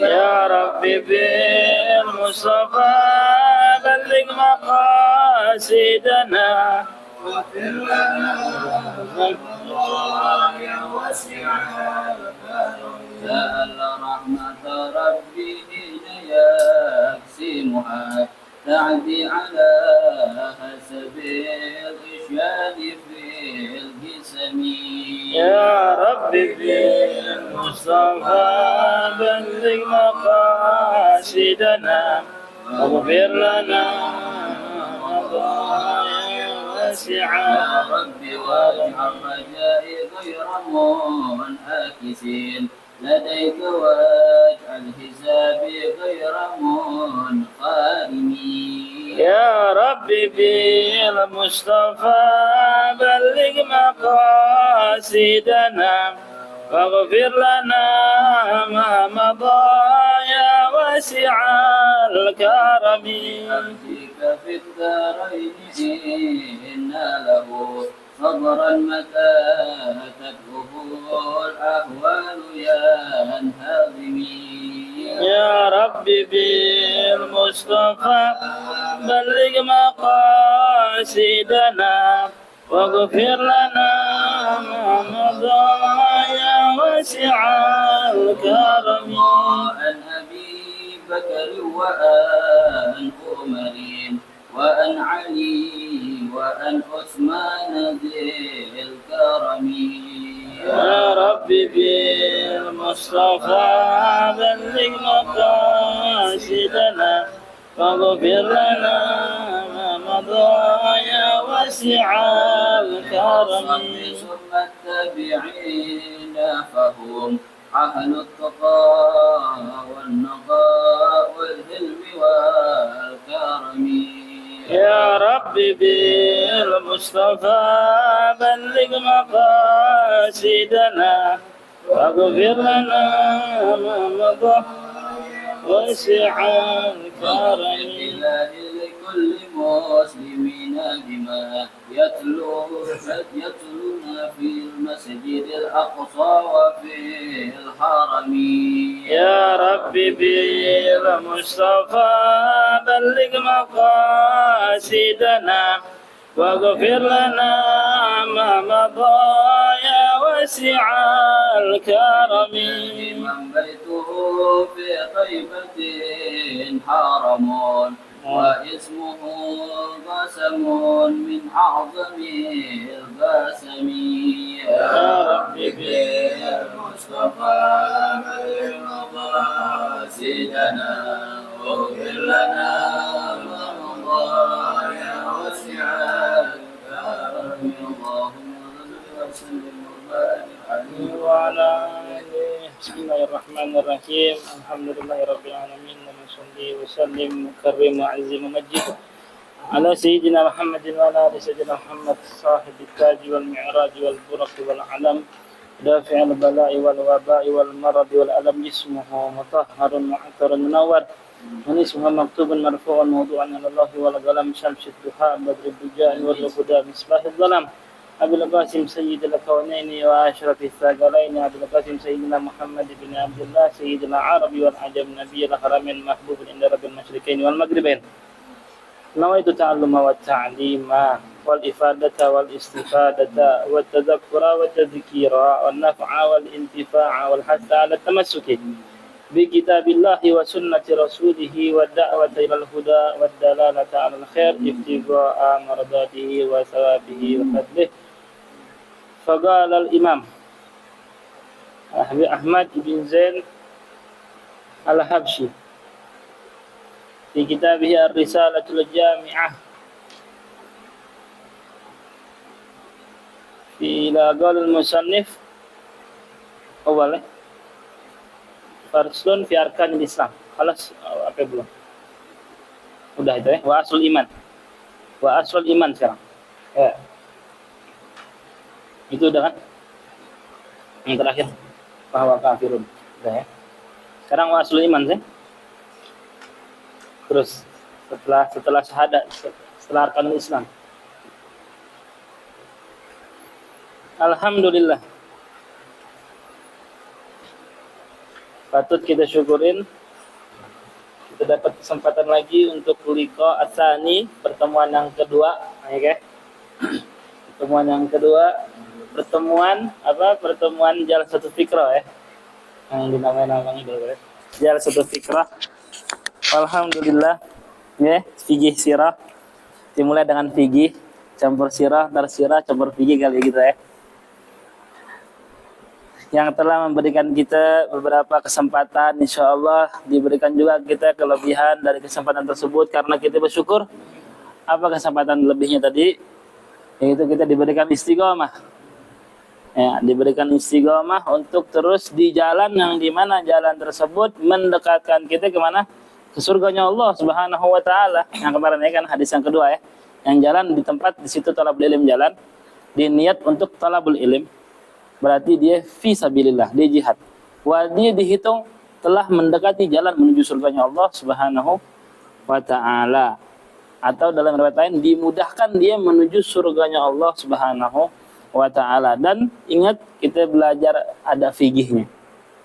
يا ربي بالمصطفى بلغ مقاصدنا واغفر لنا يا واسع الكرم. سأل رحمة ربه يقسمها تعدي على حسب الإشياء في الجسم. يا ربي بالمصطفى بلغ مقاصدنا واغفر لنا مضايا واسعا. يا رب واجعل رجائي غير منعكسين لديك واجعل حسابي غير منقارمين. يا ربي بالمصطفى بلغ مقاصدنا واغفر لنا ما مضى يا واسع الكرم. أرجيك في الدارين إن له صبرا متى تدعوه الأهوال ينهضمي. يا ربي بالمصطفى بلغ مقاصدنا واغفر لنا ما مضى يا واسع الكرم. عن أبي بكر وأن عمر وأن علي وأن عثمان ذي الكرم. يا ربي بالمصطفى بلغ مقاصدنا واغفر لنا ما مضى يا واسع الكرم. ثم التابعين فهم أهل التقى والنقاء والحلم والكرم. يا ربي بالمصطفى بلغ مقاصدنا واغفر لنا ما مضى واسع الكرم. إله لكل مسلمين بما يتلون في المسجد الأقصى وفي الحرم. يا ربي بالمصطفى بلغ مقاصدنا واغفر لنا ما مضى يا واسع الكرم. من بيته في طيبة حرم واسمه قسم من أعظم القسم. يا ربي بالمصطفى بلغ مقاصدنا واغفر لنا ما مضى يا واسع الكرم. اللهم صل وسلم وبارك عليه وعلى آله. بسم الله الرحمن الرحيم. الحمد لله رب العالمين ونصلي وسلم وكرم وعزم ومجد على سيدنا محمد وعلى آل سيدنا محمد صاحب التاج والمعراج والبرق والعلم دافع البلاء والوباء والمرض والألم. اسمه مطهر معطر منور ونسمه مكتوب مرفوع موضوعا على الله والقلم. شمس الضحى بدر الدجاء والهدى مصباح الظلام. أبي القاسم سيد الكونين وأشرف الثقلين أبي القاسم سيدنا محمد بن عبد الله سيد العرب والعجم نبي الحرمين محبوب عند رب المشرقين والمغربين. نويت التعلم والتعليم والإفادة والاستفادة والتذكر والتذكير والنفع والانتفاع والحث على التمسك بكتاب الله وسنة رسوله والدعوة إلى الهدى والدلالة على الخير ابتغاء مرضاته وثوابه وفضله. فقال الإمام أحمد بن زين الحبشي في كتابه الرسالة الجامعة إلى قول المصنف أولا Farsun fi arkanil Islam. Alas apa belum? Udah itu ya. Wa aslul iman. Wa aslul iman sekarang. Ya. Itu udah kan? Yang terakhir bahwa kafirun. Udah ya. Sekarang wa aslul iman sih. Terus setelah syahadat, setelah arkanul Islam. Alhamdulillah. patut kita syukurin. Kita dapat kesempatan lagi untuk liqa asani, pertemuan yang kedua, oke? Pertemuan yang kedua, pertemuan Jalsatul Fikrah ya. Yang dinamain namanya dulu ya. Jalsatul Fikrah. Alhamdulillah ya, fikih sirah. Dimulai dengan fikih, campur sirah, tarsirah, campur fikih kali gitu ya. Yang telah memberikan kita beberapa kesempatan, insya Allah diberikan juga kita kelebihan dari kesempatan tersebut karena kita bersyukur. Apa kesempatan lebihnya tadi? Yaitu kita diberikan istiqomah. Ya, diberikan istiqomah untuk terus di jalan yang dimana jalan tersebut mendekatkan kita kemana? Ke surganya Allah Subhanahu Wa Taala. Yang kemarin ya kan hadis yang kedua ya. Yang jalan di tempat di situ talabul ilm jalan, diniat untuk talabul ilm. Berarti dia fi sabilillah, dia jihad. Dia dihitung telah mendekati jalan menuju surganya Allah Subhanahu wa taala. Atau dalam riwayat lain dimudahkan dia menuju surganya Allah Subhanahu wa taala. Dan ingat kita belajar ada fikihnya.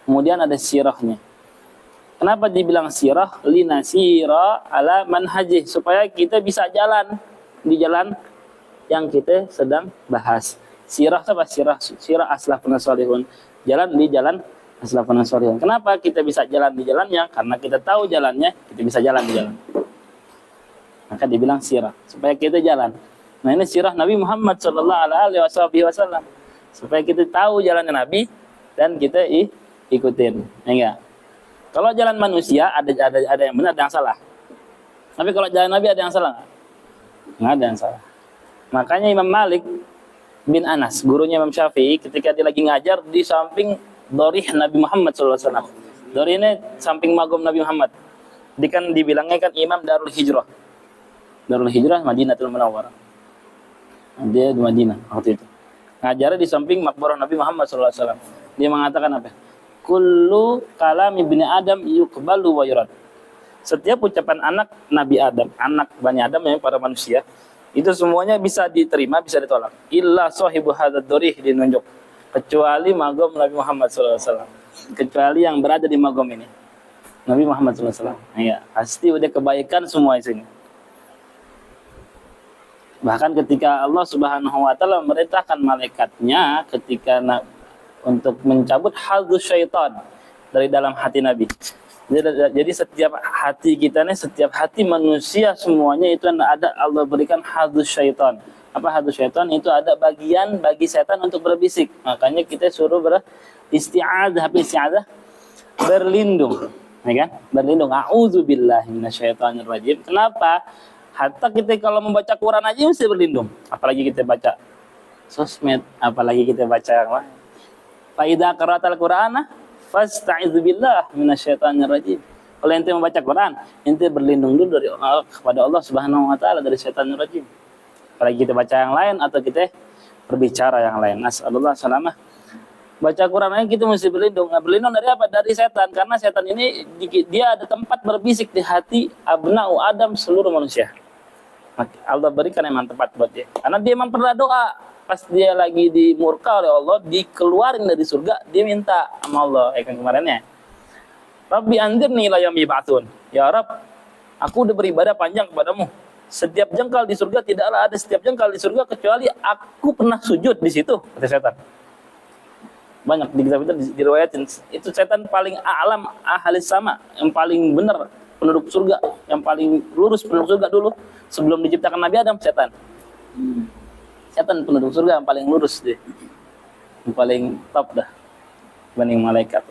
Kemudian ada sirahnya. Kenapa dibilang sirah? Linasira ala manhajih, supaya kita bisa jalan di jalan yang kita sedang bahas. Sirah apa? Sirah aslafun sholihun. Jalan di jalan aslafun sholihun. Kenapa kita bisa jalan di jalannya? Karena kita tahu jalannya, kita bisa jalan di jalan. Maka dibilang sirah, supaya kita jalan. Nah, ini sirah Nabi Muhammad sallallahu alaihi wasallam. Supaya kita tahu jalannya Nabi dan kita ikutin. Ya enggak? Kalau jalan manusia ada yang benar, ada yang salah. Tapi kalau jalan Nabi ada yang salah enggak? Enggak ada yang salah. Makanya Imam Malik bin Anas, gurunya Imam Syafi'i, ketika dia lagi ngajar di samping dorih Nabi Muhammad SAW. Dorih ini samping magom Nabi Muhammad. Dia kan dibilangnya kan Imam Darul Hijrah. Darul Hijrah Madinatul Munawwarah. Dia di Madinah waktu itu. Ngajarnya di samping makbarah Nabi Muhammad SAW. Dia mengatakan apa? Kullu kalam ibni Adam yuqbalu wa yurad. Setiap ucapan anak Nabi Adam, anak Bani Adam yang para manusia, itu semuanya bisa diterima, bisa ditolak. Illa sahibu hadzal dorih, dinunjuk. Kecuali magom Nabi Muhammad SAW. Kecuali yang berada di magom ini. Nabi Muhammad SAW. Ya, pasti udah kebaikan semua isinya. Bahkan ketika Allah Subhanahu Wa Taala memerintahkan malaikatnya ketika untuk mencabut hadzus syaitan dari dalam hati Nabi. Jadi setiap hati kita nih, setiap hati manusia semuanya itu ada Allah berikan hadzus syaitan. Apa hadzus syaitan? Itu ada bagian bagi setan untuk berbisik. Makanya kita suruh beristi'adzah, berlindung, ya kan? Berlindung. A'udzubillahi minasyaitonir rajim. Kenapa? Hatta kita kalau membaca Quran aja mesti berlindung. Apalagi kita baca sosmed, apalagi kita baca yang lain. Fa idza qara'tal Qur'ana fasta'iz billah minasyaitonir rajim. Kalau ente membaca Quran, ente berlindung dulu dari kepada Allah Subhanahu wa taala dari syaitanir rajim. Apalagi kita baca yang lain atau kita berbicara yang lain. Nasallallahu salamah. Baca Quran aja kita mesti berlindung. Nah, berlindung dari apa? Dari setan. Karena setan ini dia ada tempat berbisik di hati abna'u Adam, seluruh manusia. Allah berikan emang tempat buat dia. Karena dia memang pernah doa. Pas dia lagi dimurka oleh Allah, dikeluarin dari surga, dia minta sama Allah, kan kemarinnya. Rabbi anzirni ila yaumi yub'atsun. Ya Rabb, aku udah beribadah panjang kepadamu. Setiap jengkal di surga tidaklah ada setiap jengkal di surga kecuali aku pernah sujud di situ, kata setan. Banyak di kitab itu diriwayatin. Itu setan paling alam ahli sama, yang paling benar penduduk surga, yang paling lurus penduduk surga dulu sebelum diciptakan Nabi Adam, setan. Setan penduduk surga yang paling lurus deh. Yang paling top dah dibanding malaikat.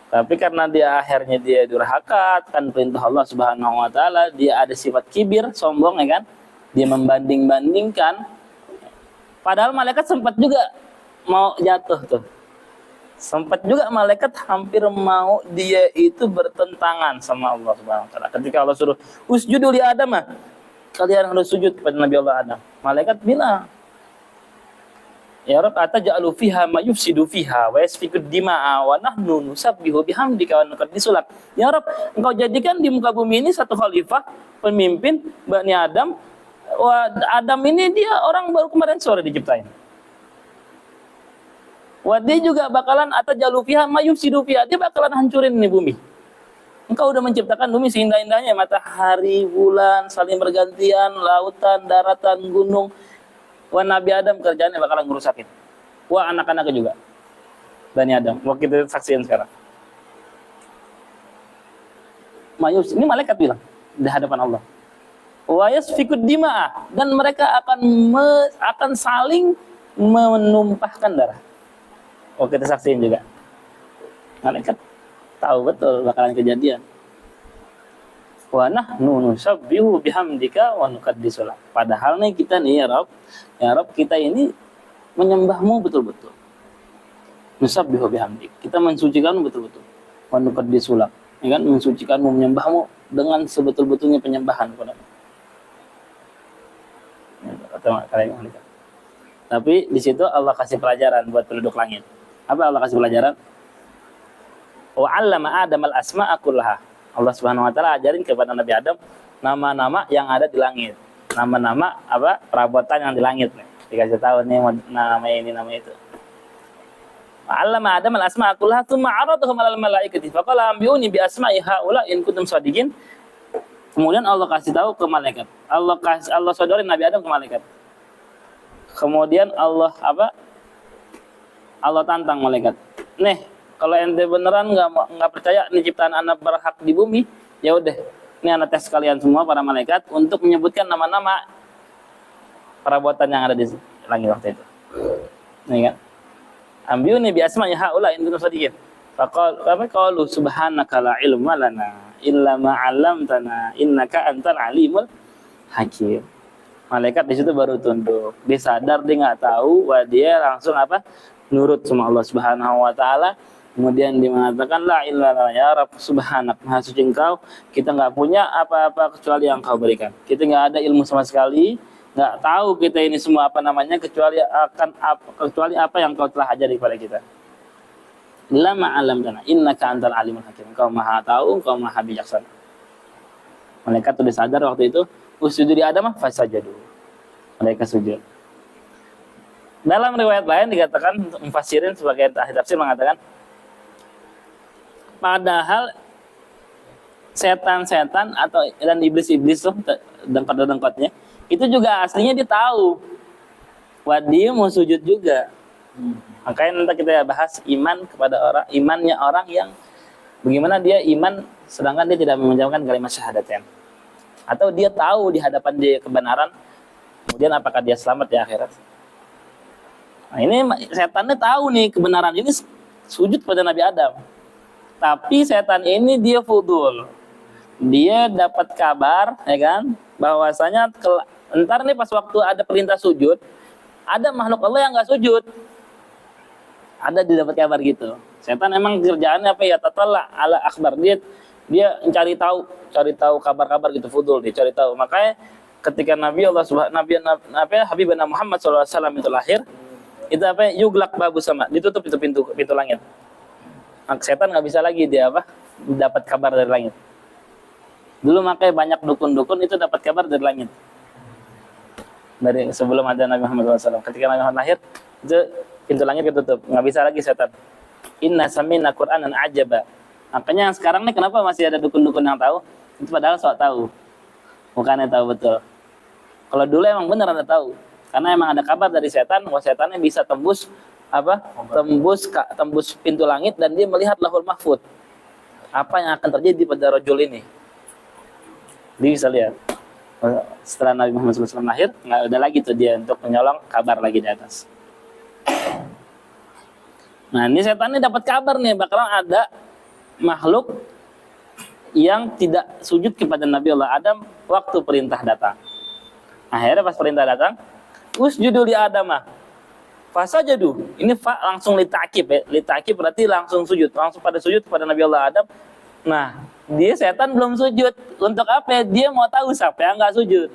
Tapi karena dia akhirnya dia durhaka kan perintah Allah Subhanahu wa taala, dia ada sifat kibir, sombong ya kan? Dia membanding-bandingkan. Padahal malaikat sempat juga mau jatuh tuh. Sempat juga malaikat hampir mau dia itu bertentangan sama Allah Subhanahu wa taala. Ketika Allah suruh usjudu li Adam, kalian harus sujud kepada Nabi Allah Adam. Malaikat bilang, ya Rabb, ataj'alu fiha ma yufsidu fiha wa yasfikud dima'a wa nahnu nusabbihu bihamdika wa nuqaddisu lak. Ya Rabb, engkau jadikan di muka bumi ini satu khalifah, pemimpin Bani Adam. Wah, Adam ini dia orang baru kemarin sore diciptain. Dia juga bakalan atajalu fiha ma yufsidu fiha. Dia bakalan hancurin nih bumi. Engkau udah menciptakan bumi seindah-indahnya, matahari, bulan, saling bergantian, lautan, daratan, gunung. Wah, Nabi Adam kerjaannya bakalan ngerusakin. Wah, anak-anaknya juga. Bani Adam. Wah, kita saksiin sekarang. Mayus, ini malaikat bilang di hadapan Allah. Wa yasfikud dima'ah, dan mereka akan saling menumpahkan darah. Oh, kita saksiin juga. Malaikat tahu betul bakalan kejadian. Wa nahnu nusabbihu bihamdika wa nuqaddisu lak. Padahal nih kita nih ya Rabb kita ini menyembahmu betul-betul. Nusabbihu bihamdik. Kita mensucikanmu betul-betul. Wa nuqaddisu lak. Ya kan, mensucikanmu, menyembahmu dengan sebetul-betulnya penyembahan kepadamu. Tapi di situ Allah kasih pelajaran buat penduduk langit. Apa Allah kasih pelajaran? Wa 'allama Adam al-asma'a kullaha. Allah Subhanahu wa taala ajarin kepada Nabi Adam nama-nama yang ada di langit. Nama-nama apa? Perabotan yang di langit nih. Dikasih tahu nih nama ini, nama itu. Wa 'allama Adam al-asma'a kullaha tsumma 'aradahum 'alal malaikati faqala anbi'uni bi asma'i haula in kuntum shadiqin. Kemudian Allah kasih tahu ke malaikat. Allah sodorin Nabi Adam ke malaikat. Kemudian Allah tantang malaikat. Nih, kalau ente beneran nggak percaya nih ciptaan anak berhak di bumi, ya udah. Ini anak tes kalian semua para malaikat untuk menyebutkan nama-nama perabotan yang ada di langit waktu itu. Nih kan? Ambiuni bi asma'i haula in kuntum shadiqin. Qalu subhanaka la ilma lana illa ma 'allamtana innaka antal alimul hakim. Malaikat di situ baru tunduk. Dia sadar dia nggak tahu, wah dia langsung nurut sama Allah Subhanahu wa taala. Kemudian dia mengatakan la ilaha ya Rabb subhanak, maha suci Engkau, kita nggak punya apa-apa kecuali yang Kau berikan. Kita nggak ada ilmu sama sekali, nggak tahu kita ini semua kecuali apa yang Kau telah ajari kepada kita. Lama alam dana innaka antal alimul hakim. Kau maha tahu, Kau maha bijaksana. Malaikat sudah sadar waktu itu, usjudu di Adam fasajadu. Mereka sujud. Dalam riwayat lain dikatakan, mufassirin sebagai ahli tafsir mengatakan, padahal setan-setan dan iblis-iblis tuh dengkot-dengkotnya itu juga aslinya dia tahu dia mau sujud juga. Makanya nanti kita bahas imannya orang yang bagaimana dia iman sedangkan dia tidak mengucapkan kalimat syahadatain. Atau dia tahu di hadapan dia kebenaran, kemudian apakah dia selamat di akhirat. Nah, ini setannya tahu nih kebenaran ini sujud pada Nabi Adam. Tapi setan ini dia fudul. Dia dapat kabar, ya kan, bahwasanya entar nih pas waktu ada perintah sujud, ada makhluk Allah yang nggak sujud. Ada didapat kabar gitu. Setan emang kerjaannya ya tatalla ala akhbar, dia mencari tahu kabar-kabar gitu, fudul dia cari tahu. Makanya ketika Habibana Muhammad SAW itu lahir, itu yuglak babu sama, ditutup itu pintu langit. Setan nggak bisa lagi dia dapat kabar dari langit. Dulu makanya banyak dukun-dukun itu dapat kabar dari langit. Dari sebelum ada Nabi Muhammad SAW. Ketika Nabi Muhammad lahir, itu pintu langit ditutup, nggak bisa lagi setan. Inna samina Qur'anan ajaba. Makanya sekarang nih kenapa masih ada dukun-dukun yang tahu? Itu padahal sok tahu, bukannya tahu betul. Kalau dulu emang benar ada tahu, karena emang ada kabar dari setan, bahwa setannya bisa tembus pintu langit dan dia melihat lahul mahfud. Apa yang akan terjadi pada rajul ini? Dia bisa lihat. Setelah Nabi Muhammad SAW lahir, nggak ada lagi tuh dia untuk menyolong kabar lagi di atas. Nah, ini setan ini dapat kabar nih bakalan ada makhluk yang tidak sujud kepada Nabi Allah Adam waktu perintah datang. Akhirnya pas perintah datang, usjudu li Adamah. Fasajadu. Ini langsung litakib ya. Litakib berarti langsung sujud, langsung pada sujud kepada Nabi Allah Adam. Nah, dia setan belum sujud. Untuk apa? Dia mau tahu siapa yang nggak sujud.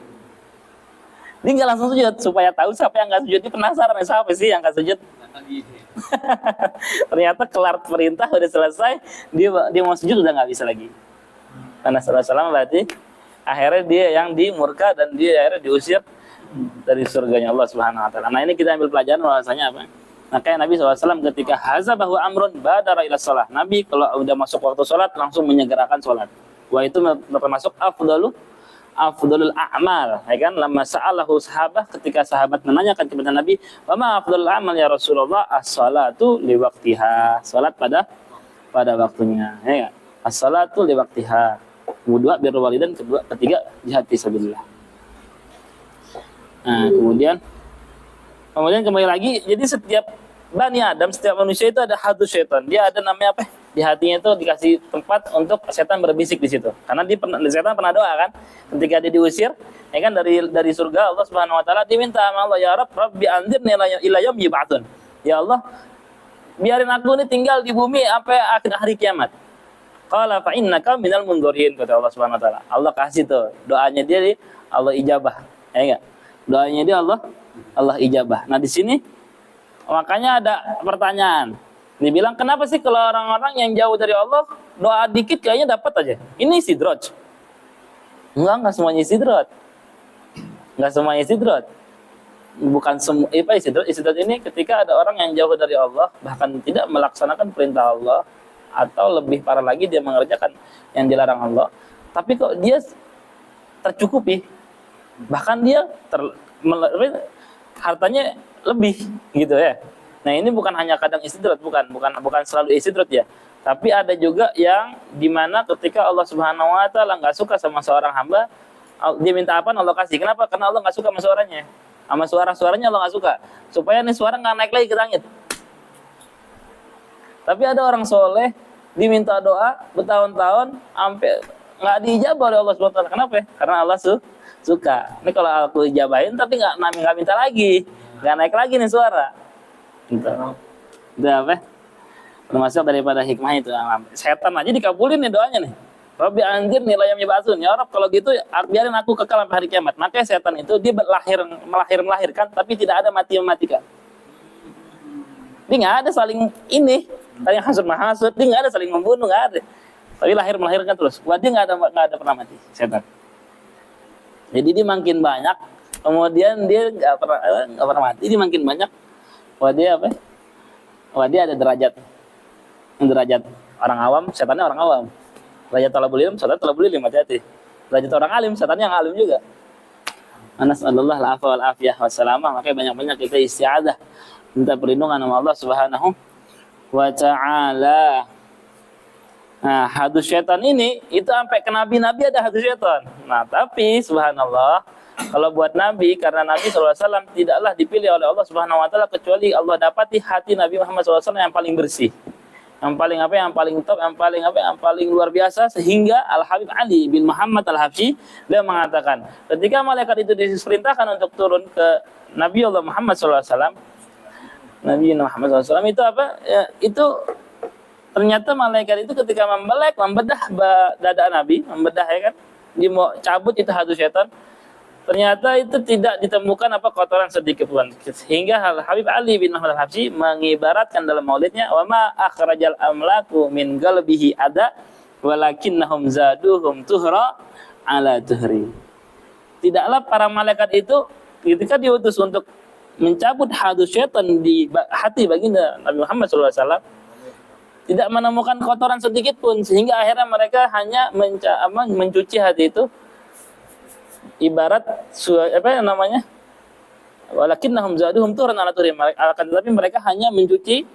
Dia nggak langsung sujud supaya tahu siapa yang nggak sujud. Dia penasaran siapa sih yang nggak sujud. Ternyata kelar perintah udah selesai, dia mau sujud udah nggak bisa lagi. Karena salam berarti akhirnya dia yang dimurka dan dia akhirnya diusir dari surganya Allah Subhanahu wa taala. Nah, ini kita ambil pelajaran bahwasanya Makanya Nabi SAW ketika hazabahu amrun badara ila shalah. Nabi kalau udah masuk waktu sholat langsung menyegerakan sholat. Wah itu termasuk afdalul a'mal, ya kan? Lama sa'alahu sahabah, ketika sahabat menanyakan kepada Nabi, "Wa ma afdalul a'mal ya Rasulullah?" As-salatu liwaqtiha. Salat pada waktunya, ya kan? As-salatu liwaqtiha. Kedua birrul walidain, ketiga jihad fisabilillah. Nah, kemudian kembali lagi, jadi setiap Bani Adam, setiap manusia itu ada hadus syaitan. Dia ada namanya apa? Di hatinya itu dikasih tempat untuk setan berbisik di situ. Karena setan pernah doa kan, ketika dia diusir, ya kan dari surga, Allah Subhanahu wa taala diminta sama Allah, ya Rabbi anzirni ila yaum yub'atsun. Ya Allah, biarin aku ini tinggal di bumi sampai akhir hari kiamat. Qala fa innaka minal mundzirin, kata Allah Subhanahu wa taala. Allah kasih tuh doanya dia, Allah ijabah. Ya enggak? Doanya dia Allah ijabah. Nah, di sini makanya ada pertanyaan. Dibilang kenapa sih kalau orang-orang yang jauh dari Allah doa dikit kayaknya dapat aja. Ini istidraj. Enggak semuanya istidraj. Enggak semuanya istidraj. Bukan semua istidraj ini ketika ada orang yang jauh dari Allah bahkan tidak melaksanakan perintah Allah atau lebih parah lagi dia mengerjakan yang dilarang Allah. Tapi kok dia tercukupi. Bahkan dia hartanya lebih gitu ya. Nah, ini bukan hanya kadang istidrat, bukan selalu istidrat ya. Tapi ada juga yang dimana ketika Allah Subhanahu wa taala enggak suka sama seorang hamba, dia minta apa Allah kasih. Kenapa? Karena Allah enggak suka sama suaranya. Sama suaranya Allah enggak suka. Supaya nih suara enggak naik lagi ke langit. Tapi ada orang soleh diminta doa bertahun-tahun sampai enggak diijabah oleh Allah Subhanahu wa taala. Kenapa? Karena Allah suka. Ini kalau aku ijabahin tapi enggak minta lagi. Enggak naik lagi nih suara. Gitu. Itu apa? Termasuk daripada hikmah itu. Setan aja dikabulin nih doanya nih. Rabbi anzir nilai yang yub'atsun. Ya Rabb, kalau gitu biarin aku kekal sampai hari kiamat. Makanya setan itu dia melahirkan tapi tidak ada mematikan. Dia enggak ada saling hasud mahasud, dia enggak ada saling membunuh, enggak ada. Tapi melahirkan terus. Wah, dia enggak ada pernah mati, setan. Jadi dia makin banyak, kemudian dia enggak pernah mati, dia makin banyak. Wah, dia apa? Wah, dia ada derajat orang awam, setannya orang awam. Derajat talabul ilm, setan talabul ilm, hati-hati. Derajat orang alim, setannya yang alim juga. Nasallallahu al-afwa wal afiyah wassalamah. Makanya banyak-banyak kita isti'adzah, minta perlindungan sama Allah Subhanahu wa taala. Nah, hadus syaitan ini itu sampai ke nabi-nabi ada hadus syaitan. Nah, tapi subhanallah, kalau buat Nabi, karena Nabi SAW tidaklah dipilih oleh Allah Subhanahu wa taala kecuali Allah dapati hati Nabi Muhammad SAW yang paling bersih. Yang paling yang paling top, yang paling luar biasa, sehingga Al-Habib Ali bin Muhammad Al-Habsyi dia mengatakan, ketika malaikat itu diperintahkan untuk turun ke Nabi Allah Muhammad SAW, Nabi Muhammad SAW itu apa? Ya, itu ternyata malaikat itu ketika membedah dada Nabi, ya kan, dia mau cabut itu hadus syaitan. Ternyata itu tidak ditemukan kotoran sedikit pun. Sehingga Habib Ali bin Muhammad Al-Habsyi mengibaratkan dalam maulidnya, wa ma akhrajal amlaku min qalbihi ada walakinnahum zaduhum tuhra ala tuhri. Tidaklah para malaikat itu ketika diutus untuk mencabut hadus syaitan di hati baginda Nabi Muhammad SAW tidak menemukan kotoran sedikit pun, sehingga akhirnya mereka hanya mencuci hati itu. Ibarat walakinnahum zaduhum tuhran ala tuhri, tetapi mereka hanya mencuci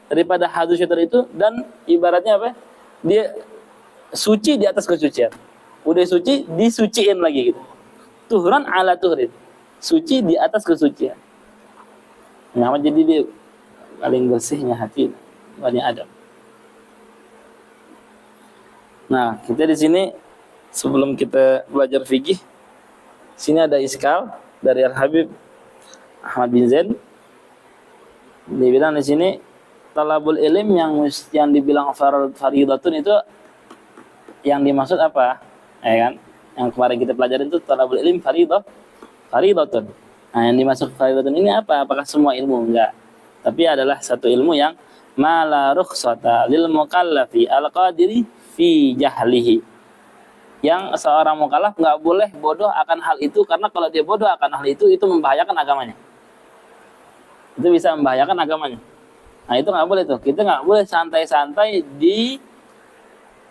daripada hadus syaitan itu, dan ibaratnya dia suci di atas kesucian. Udah suci disuciin lagi gitu. Tuhran ala tuhri, suci di atas kesucian. Nah, jadi dia paling bersihnya hati Bani Adam. Nah, kita di sini sebelum kita belajar fikih, sini ada iskal dari Al-Habib Ahmad bin Zain. Dibilang di sini talabul ilm yang dibilang fardhatun itu yang dimaksud apa? Ya kan? Yang kemarin kita pelajarin itu talabul ilm fardhatun. Nah, yang dimaksud fardhatun ini apa? Apakah semua ilmu? Enggak. Tapi adalah satu ilmu yang mala rukhsata lil mukallafi al-qadiri fi jahlihi. Yang seorang mukallaf nggak boleh bodoh akan hal itu, karena kalau dia bodoh akan hal itu membahayakan agamanya. itu bisa membahayakan agamanya. Nah itu nggak boleh tuh. Kita nggak boleh santai-santai di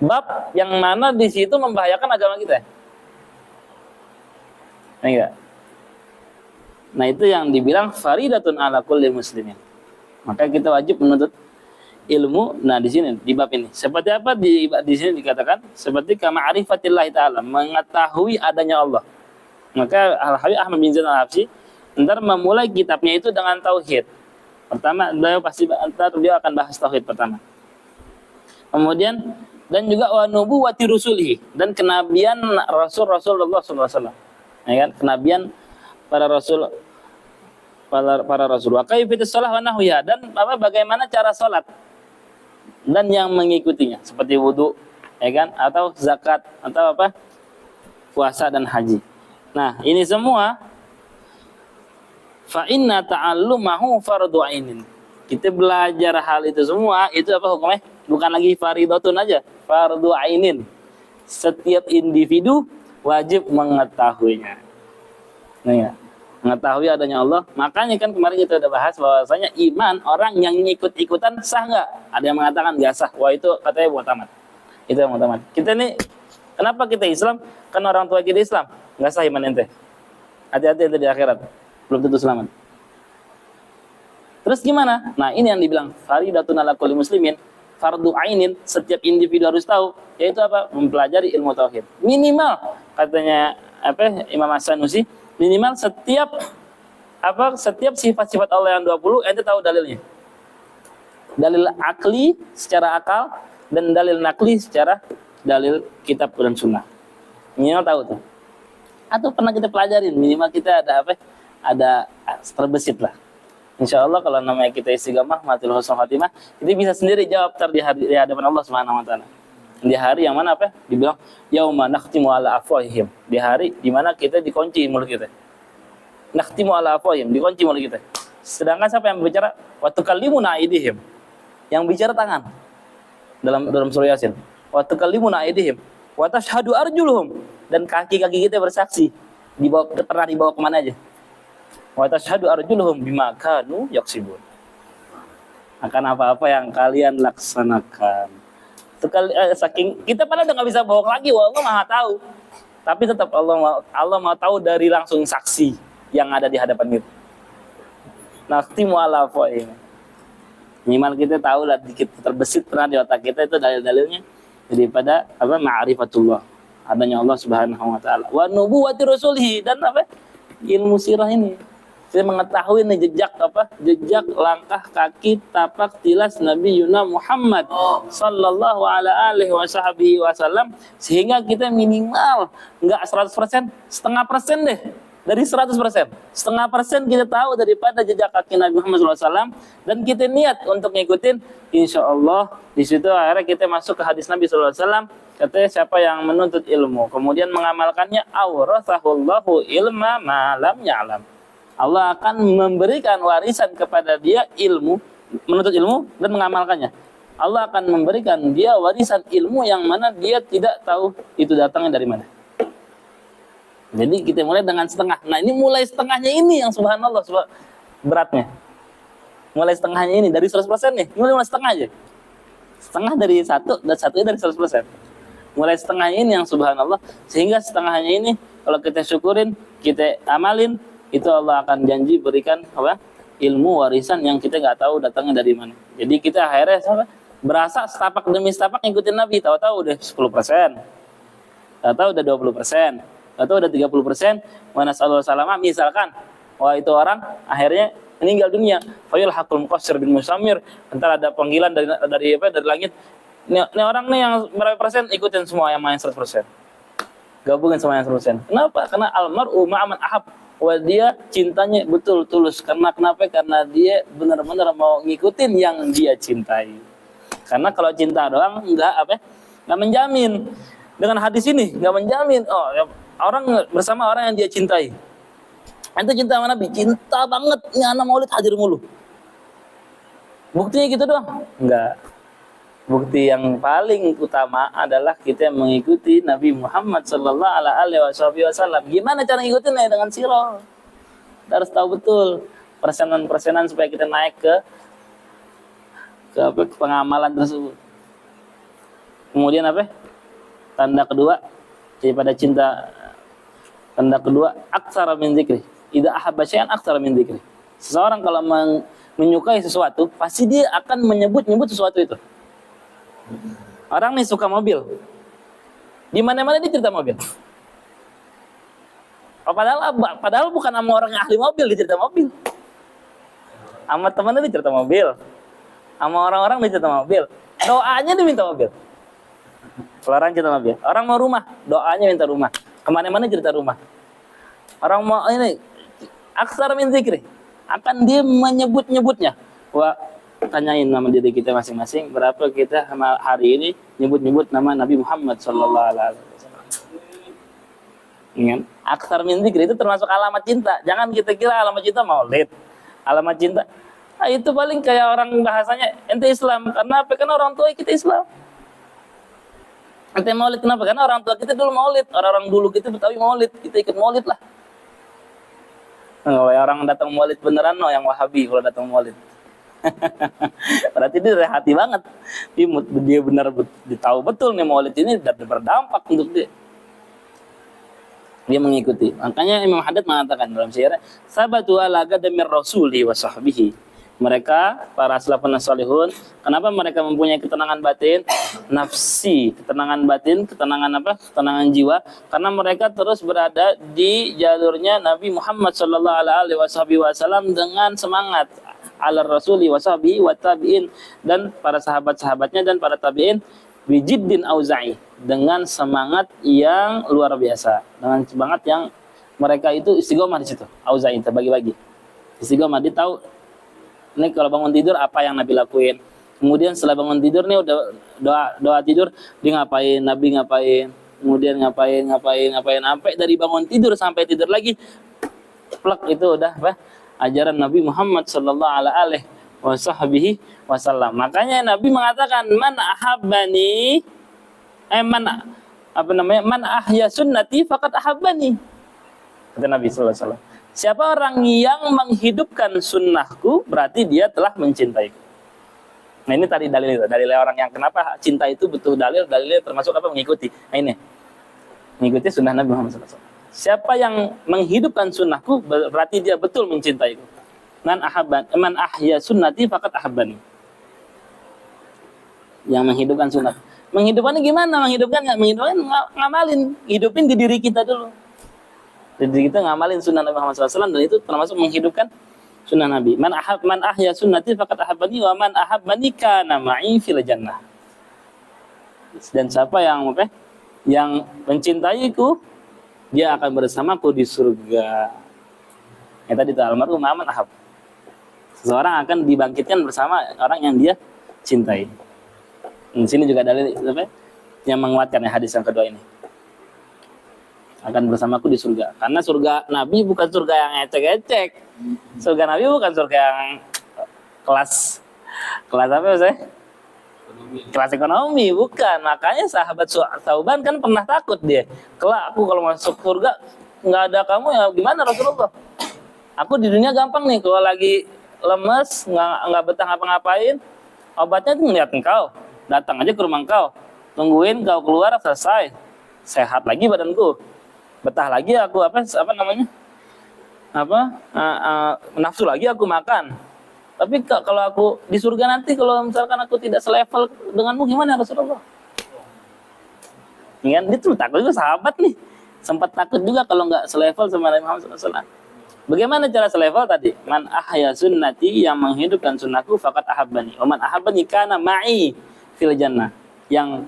bab yang mana di situ membahayakan agama kita. Enggak. Nah itu yang dibilang faridatun ala kulli muslimin. Maka kita wajib menuntut ilmu. Nah di sini di bab ini seperti apa di sini dikatakan seperti ma'rifatillah taala, mengetahui adanya Allah. Maka Al-Habib Ahmad bin Zain Al-Habsyi ntar memulai kitabnya itu dengan tauhid. Pertama beliau akan bahas tauhid pertama. Kemudian dan juga wa nubuwati rusulihi, dan kenabian Rasulullah SAW. Ya kan? Kenabian para rasul. Wa kaifiyatus shalah wa nahwiha, dan bagaimana cara salat dan yang mengikutinya seperti wudu, ya kan, atau zakat atau puasa dan haji. Nah, ini semua fa inna ta'allumahu fardhu ainin. Kita belajar hal itu semua itu hukumnya? Bukan lagi faridatun aja, fardhu ainin. Setiap individu wajib mengetahuinya. Nah, ya. Mengetahui adanya Allah. Makanya kan kemarin kita udah bahas bahwasanya iman orang yang ngikut-ikutan sah nggak? Ada yang mengatakan nggak sah. Wah itu katanya buat tamat. Itu yang tamat. Kita nih kenapa kita Islam? Kan orang tua kita Islam. Nggak sah iman ente. Hati-hati ente di akhirat. Belum tentu selamat. Terus gimana? Nah ini yang dibilang faridatun ala kulli muslimin, fardu ainin, setiap individu harus tahu, yaitu mempelajari ilmu tauhid. Minimal katanya Imam As-Sanusi, minimal setiap sifat-sifat Allah yang 20 ente tahu dalilnya. Dalil akli secara akal dan dalil nakli secara dalil kitab dan sunnah. Minimal tahu tuh. Atau pernah kita pelajarin, minimal kita ada terbesit lah. Insya Allah kalau namanya kita istiqamah matil husnul khatimah, kita bisa sendiri jawab di hadapan Allah Subhanahu wa taala. Di hari yang mana dibilang yauma nakhtimu ala afwahihim, di hari di mana kita dikunci mulut kita. Nakhtimu ala afwahihim, dikunci mulut kita. Sedangkan siapa yang berbicara? Wa tukallimuna aydihim. Yang bicara tangan. Dalam surah Yasin. Wa tukallimuna aydihim wa tashhadu arjuluhum, dan kaki-kaki kita bersaksi. Pernah dibawa kemana aja? Wa tashhadu arjuluhum bima kanu yaksibun. Akan apa-apa yang kalian laksanakan. Saking kita pada udah nggak bisa bohong lagi, Allah Maha tahu. Tapi tetap Allah mau tahu dari langsung saksi yang ada di hadapan kita. Nakhtimu ala afwahihim. Minimal kita tahu lah, dikit terbesit pernah di otak kita itu dalil-dalilnya daripada ma'rifatullah, adanya Allah Subhanahu wa taala. Wa nubuwati rasulihi, dan ilmu sirah ini. Saya mengetahui nih jejak langkah kaki tapak tilas Nabi Yuna Muhammad sallallahu alaihi wasallam, sehingga kita minimal enggak 100%, setengah persen deh dari 100%. Setengah persen kita tahu daripada jejak kaki Nabi Muhammad SAW, dan kita niat untuk ngikutin, insya Allah di situ akhirnya kita masuk ke hadis Nabi SAW. Katanya siapa yang menuntut ilmu kemudian mengamalkannya, awrathahullahu ilma ma lam ya'lam. Allah akan memberikan warisan kepada dia ilmu, menuntut ilmu dan mengamalkannya. Allah akan memberikan dia warisan ilmu yang mana dia tidak tahu itu datangnya dari mana. Jadi kita mulai dengan setengah. Nah ini mulai setengahnya ini yang subhanallah beratnya. Mulai setengahnya ini dari 100% nih. Mulai setengah aja. Setengah dari 1 dan satunya dari 100%. Mulai setengahnya ini yang subhanallah. Sehingga setengahnya ini kalau kita syukurin, kita amalin, itu Allah akan janji berikan ilmu warisan yang kita nggak tahu datangnya dari mana. Jadi kita akhirnya berasa setapak demi setapak ngikutin Nabi. Tahu-tahu udah 10%, tahu-tahu udah 20%, tahu-tahu udah 30%. Wa nasallallahu salama, misalkan wah itu orang akhirnya meninggal dunia, fayul hakul muqassir bin musamir, entar ada panggilan dari langit. Ini orang nih yang berapa persen ikutin semua yang main 100%. Gabungin sama yang 100%. Kenapa? Karena almar'u ma'aman ahab. Wah dia cintanya betul tulus. Karena kenapa? Karena dia benar-benar mau ngikutin yang dia cintai. Karena kalau cinta doang nggak menjamin. Dengan hadis ini nggak menjamin. Oh, orang bersama orang yang dia cintai. Ente cinta sama Nabi, cinta banget. Ini anak maulid hadir mulu. Buktinya gitu doang? Enggak. Bukti yang paling utama adalah kita mengikuti Nabi Muhammad sallallahu alaihi wasallam. Gimana cara ngikutinnya? Dengan sirah. Kita harus tahu betul persenan-persenan supaya kita naik ke pengamalan tersebut. Kemudian apa? Tanda kedua daripada cinta. Tanda kedua, aktsara min dzikri. Idza ahabba syai'an aktsara min dzikri. Seseorang kalau menyukai sesuatu, pasti dia akan menyebut-nyebut sesuatu itu. Orang nih suka mobil. Di mana-mana dia cerita mobil. Oh, padahal bukan sama orang yang ahli mobil dia cerita mobil. Sama temannya dia cerita mobil. Sama orang-orang dia cerita mobil. Doanya dia minta mobil. Kalau orang cerita mobil. Orang mau rumah, doanya minta rumah. Kemana-mana cerita rumah. Orang mau ini aksar min zikri, akan dia menyebut-nyebutnya. Wah, tanyain nama diri kita masing-masing, berapa kita hari ini nyebut-nyebut nama Nabi Muhammad sallallahu alaihi wasallam. Ingat, aksar min zikri itu termasuk alamat cinta. Jangan kita kira alamat cinta maulid. Alamat cinta, itu paling kayak orang bahasanya ente Islam. Karena apa? Karena orang tua kita Islam. Ente maulid kenapa? Karena orang tua kita dulu maulid. Orang-orang dulu kita Betawi maulid, kita ikut maulid lah. Kalau orang datang maulid beneran, yang Wahabi kalau datang maulid. Berarti dia dari hati banget. Dia benar tahu betul nih maulid ini berdampak untuk dia. Dia mengikuti. Makanya Imam Haddad mengatakan dalam syairnya, sabatu ala qadamir rasuli wa sahbihi. Mereka, para salafun salihun, kenapa mereka mempunyai ketenangan batin, nafsi, ketenangan batin, ketenangan apa? Ketenangan jiwa, karena mereka terus berada di jalurnya Nabi Muhammad sallallahu alaihi wasallam dengan semangat ala rasuli washabihi wa tabi'in, dan para sahabat-sahabatnya dan para tabi'in bijiddin auza'i, dengan semangat yang luar biasa, dengan semangat yang mereka itu istiqomah di situ. Auza'i terbagi-bagi. Istiqomah, dia tahu ini kalau bangun tidur apa yang Nabi lakuin. Kemudian setelah bangun tidur nih udah doa tidur, dia ngapain, Nabi ngapain, kemudian ngapain sampai dari bangun tidur sampai tidur lagi. Plak, itu udah apa? Ajaran Nabi Muhammad sallallahu alaihi wasallam. Makanya Nabi mengatakan man ahabbani man ahya sunnati faqad ahabbani. Kata Nabi sallallahu alaihi wasallam. Siapa orang yang menghidupkan sunnahku, berarti dia telah mencintaiku. Nah, ini tadi dalil orang yang kenapa cinta itu betul dalilnya termasuk apa? Mengikuti. Nah, ini mengikuti sunnah Nabi Muhammad SAW. Siapa yang menghidupkan sunnahku, berarti dia betul mencintaiku. Man ahya sunnati faqad ahabbani. Yang menghidupkan sunnah. Menghidupkannya gimana? Menghidupkan ngamalin, hidupin di diri kita dulu. Jadi kita ngamalin sunnah Nabi Muhammad SAW, dan itu termasuk menghidupkan sunnah Nabi. Man ahya sunnati faqad ahabbani wa man ahabbani kana ma'i fil jannah. Dan siapa yang mencintaiku, dia akan bersamaku di surga. Tadi itu almarhum man ahab. Seseorang akan dibangkitkan bersama orang yang dia cintai. Di sini juga dalil yang menguatkan hadis yang kedua ini. Akan bersamaku di surga. Karena surga Nabi bukan surga yang ecek-ecek. Surga Nabi bukan surga yang kelas apa sih? Kelas ekonomi, bukan. Makanya sahabat Tsauban kan pernah takut dia. Kelak aku kalau masuk surga nggak ada kamu, ya gimana Rasulullah? Aku di dunia gampang nih, kalau lagi lemes, nggak betah ngapa-ngapain, obatnya tuh ngeliat engkau. Datang aja ke rumah engkau, tungguin kau keluar, selesai, sehat lagi badanku. Betah lagi aku nafsu lagi aku makan. Tapi kalau aku di surga nanti, kalau misalkan aku tidak selevel denganmu, gimana Rasulullah? Kan dia tuh takut juga, sahabat nih sempat takut juga kalau nggak selevel sama Nabi Muhammad SAW. Bagaimana cara selevel tadi? Man ahya sunnati, yang menghidupkan sunnahku, faqad ahabbani. Wa man ahabbani kana ma'i fil jannah. Yang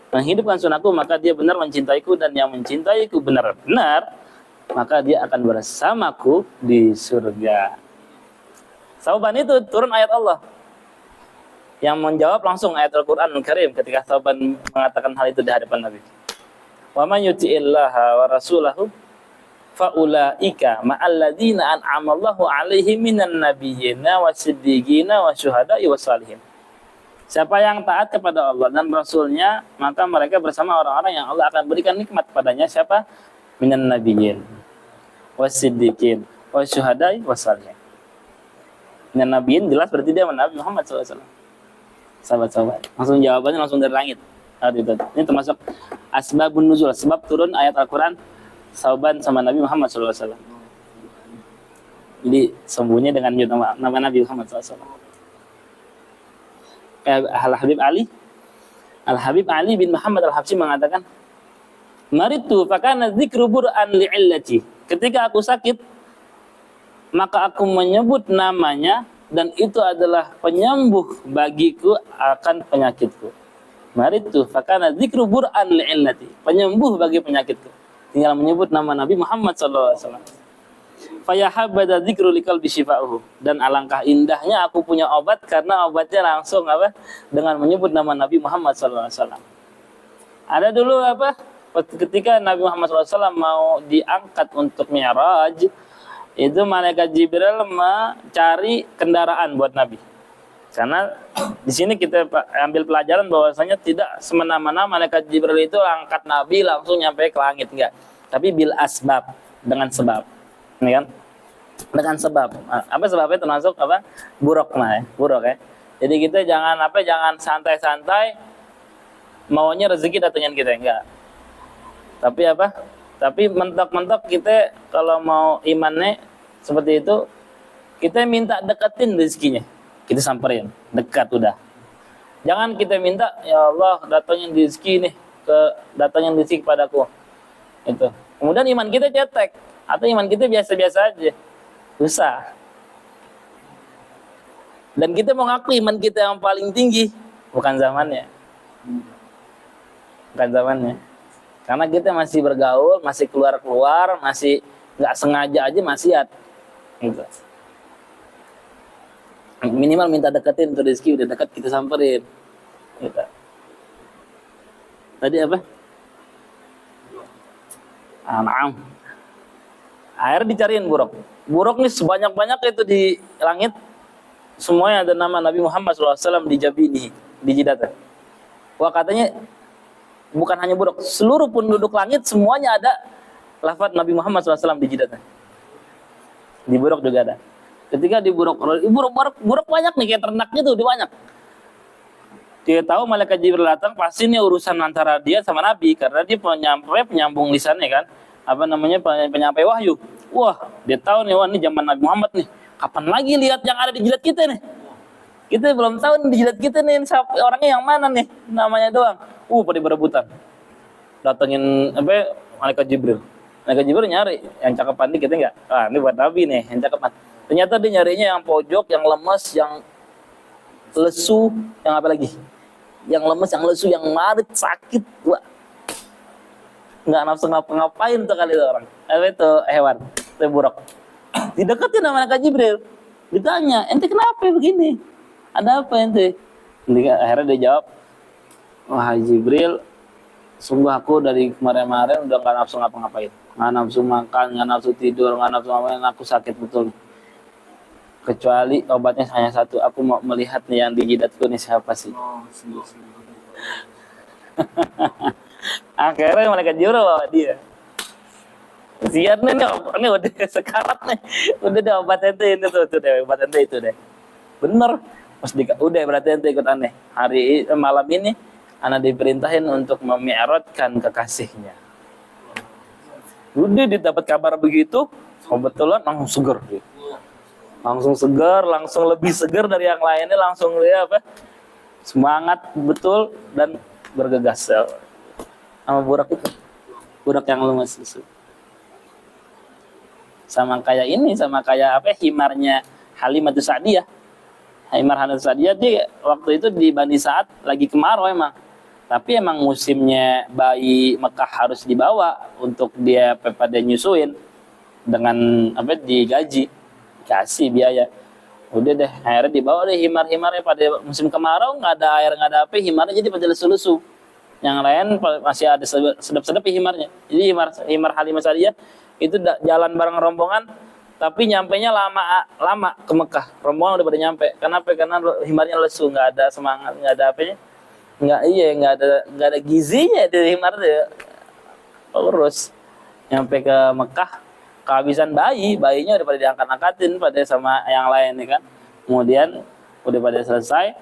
menghidupkan sunnahku, maka dia benar mencintaiku, dan yang mencintaiku benar-benar, maka dia akan bersamaku di surga. Tsauban itu turun ayat Allah yang menjawab langsung ayat Al-Quran Al-Karim ketika Tsauban mengatakan hal itu di hadapan Nabi. Wa man yuti'illaha wa rasulahu faulaika ma'alladzina an'amallahu 'alaihim minan nabiyyina wasiddiqina wasyuhada'i wassalihin. Siapa yang taat kepada Allah dan Rasulnya, maka mereka bersama orang-orang yang Allah akan berikan nikmat padanya. Siapa? Minan nabiyyin, wasiddiqin, wasyuhada'i, wassalihin. Dan nabiin jelas berarti dia Nabi Muhammad SAW. Sahabat-sahabat. Langsung jawabannya langsung dari langit. Ini termasuk asbabun nuzul, sebab turun ayat Al-Quran sauban sama Nabi Muhammad SAW. Jadi sembunyi dengan nama Nabi Muhammad SAW. Kayak Al-Habib Ali bin Muhammad Al-Habsyi mengatakan, maritu fakana dzikru bur'an li'illati. Ketika aku sakit, maka aku menyebut namanya dan itu adalah penyembuh bagiku akan penyakitku. Maritu fakana dzikru bur'an li'illati. Penyembuh bagi penyakitku. Tinggal menyebut nama Nabi Muhammad sallallahu alaihi wasallam. Fayahabada dzikru liqalbi syifa'uhu. Dan alangkah indahnya aku punya obat karena obatnya langsung dengan menyebut nama Nabi Muhammad sallallahu alaihi wasallam. Ada dulu ketika Nabi Muhammad SAW mau diangkat untuk Mi'raj, itu malaikat Jibril mencari kendaraan buat Nabi. Karena di sini kita ambil pelajaran bahwasanya tidak semena-mena malaikat Jibril itu angkat Nabi langsung nyampe ke langit, enggak. Tapi bil asbab, dengan sebab. Ini kan? Dengan sebab. Apa sebabnya termasuk buruk ya. Jadi kita jangan santai-santai maunya rezeki datangin kita, enggak. Tapi mentok-mentok kita kalau mau imannya seperti itu, kita minta deketin rezekinya. Kita samperin, dekat udah. Jangan kita minta, ya Allah datangin rezeki nih, datangin rezeki kepadaku. Itu. Kemudian iman kita cetek atau iman kita biasa-biasa aja. Susah. Dan kita mau ngaku iman kita yang paling tinggi, bukan zamannya. Bukan zamannya. Karena kita masih bergaul, masih keluar-keluar, masih nggak sengaja aja maksiat. Gitu. Minimal minta deketin untuk rezeki, udah dekat kita samperin. Gitu. Tadi apa? Naam. Akhirnya dicariin buruk. Buruk nih sebanyak-banyak itu di langit. Semuanya ada nama Nabi Muhammad SAW di jabini, di jidatnya. Wah katanya bukan hanya buruk, seluruh penduduk langit semuanya ada lafaz Nabi Muhammad SAW di jidatnya. Di buruk juga ada. Ketika di buruk banyak nih, kayak ternak gitu, dia banyak. Dia tahu malaikat Jibril datang, pasti ini urusan antara dia sama Nabi, karena dia penyambung lisannya kan, penyampai wahyu. Wah, dia tahu nih, wah ini zaman Nabi Muhammad nih. Kapan lagi lihat yang ada di jidat kita nih? Kita belum tahu nih, di jidat kita nih orangnya yang mana nih, namanya doang. Pada berebutan. Datengin malaikat Jibril. Malaikat Jibril nyari yang cakepan nih, kita enggak. Ini buat Nabi nih, yang cakepan. Ternyata dia nyarinya yang pojok, yang lemes, yang lesu, yang apa lagi? Yang lemes, yang lesu, yang marit, sakit. Wah. Enggak nafsu ngapa-ngapain tuh kali itu orang. Itu hewan, itu buruk. Dideketin sama malaikat Jibril. Ditanya, ente kenapa begini? Ada apa ente? Akhirnya dia jawab, wahai Jibril, sungguh aku dari kemarin-kemarin udah gak nafsu ngapa-ngapain. Gak nafsu makan, gak nafsu tidur, gak nafsu ngapain, aku sakit betul. Kecuali obatnya hanya satu, aku mau melihat nih yang di jidatku nih siapa sih. Akhirnya malaikat Jibril bawa dia. Sian nih udah sekarat nih. Udah deh obat ente ini tuh deh, obat ente itu deh. Bener. Udah berarti ente ikut aneh. Malam ini ana diperintahin untuk memi'rajkan kekasihnya. Udah didapat kabar begitu, kebetulan langsung seger. Langsung segar, langsung lebih segar dari yang lainnya, langsung dia semangat betul dan bergegas sama burak itu, burak yang lemas itu. Sama kayak himarnya Halimatus Sa'diyah. Himar Halimatus Sa'diyah dia waktu itu di Bani Sa'ad lagi kemarau emang. Tapi emang musimnya bayi Mekah harus dibawa untuk dia pada nyusuin dengan digaji. Kasih biaya. Udah deh, akhirnya dibawa deh himar-himarnya pada musim kemarau, nggak ada air, nggak ada apa, himarnya jadi pada lesu-lesu. Yang lain masih ada sedap-sedap himarnya. Jadi himar Halimah Sa'diyah itu jalan bareng rombongan, tapi nyampainya lama ke Mekah. Rombongan udah pada nyampe. Kenapa? Karena himarnya lesu, nggak ada semangat, nggak ada apanya, nggak ada gizinya di himar dia. Urus nyampe ke Mekah. Kehabisan bayinya udah pada diangkat-angkatin pada sama yang lain nih kan. Kemudian udah pada selesai,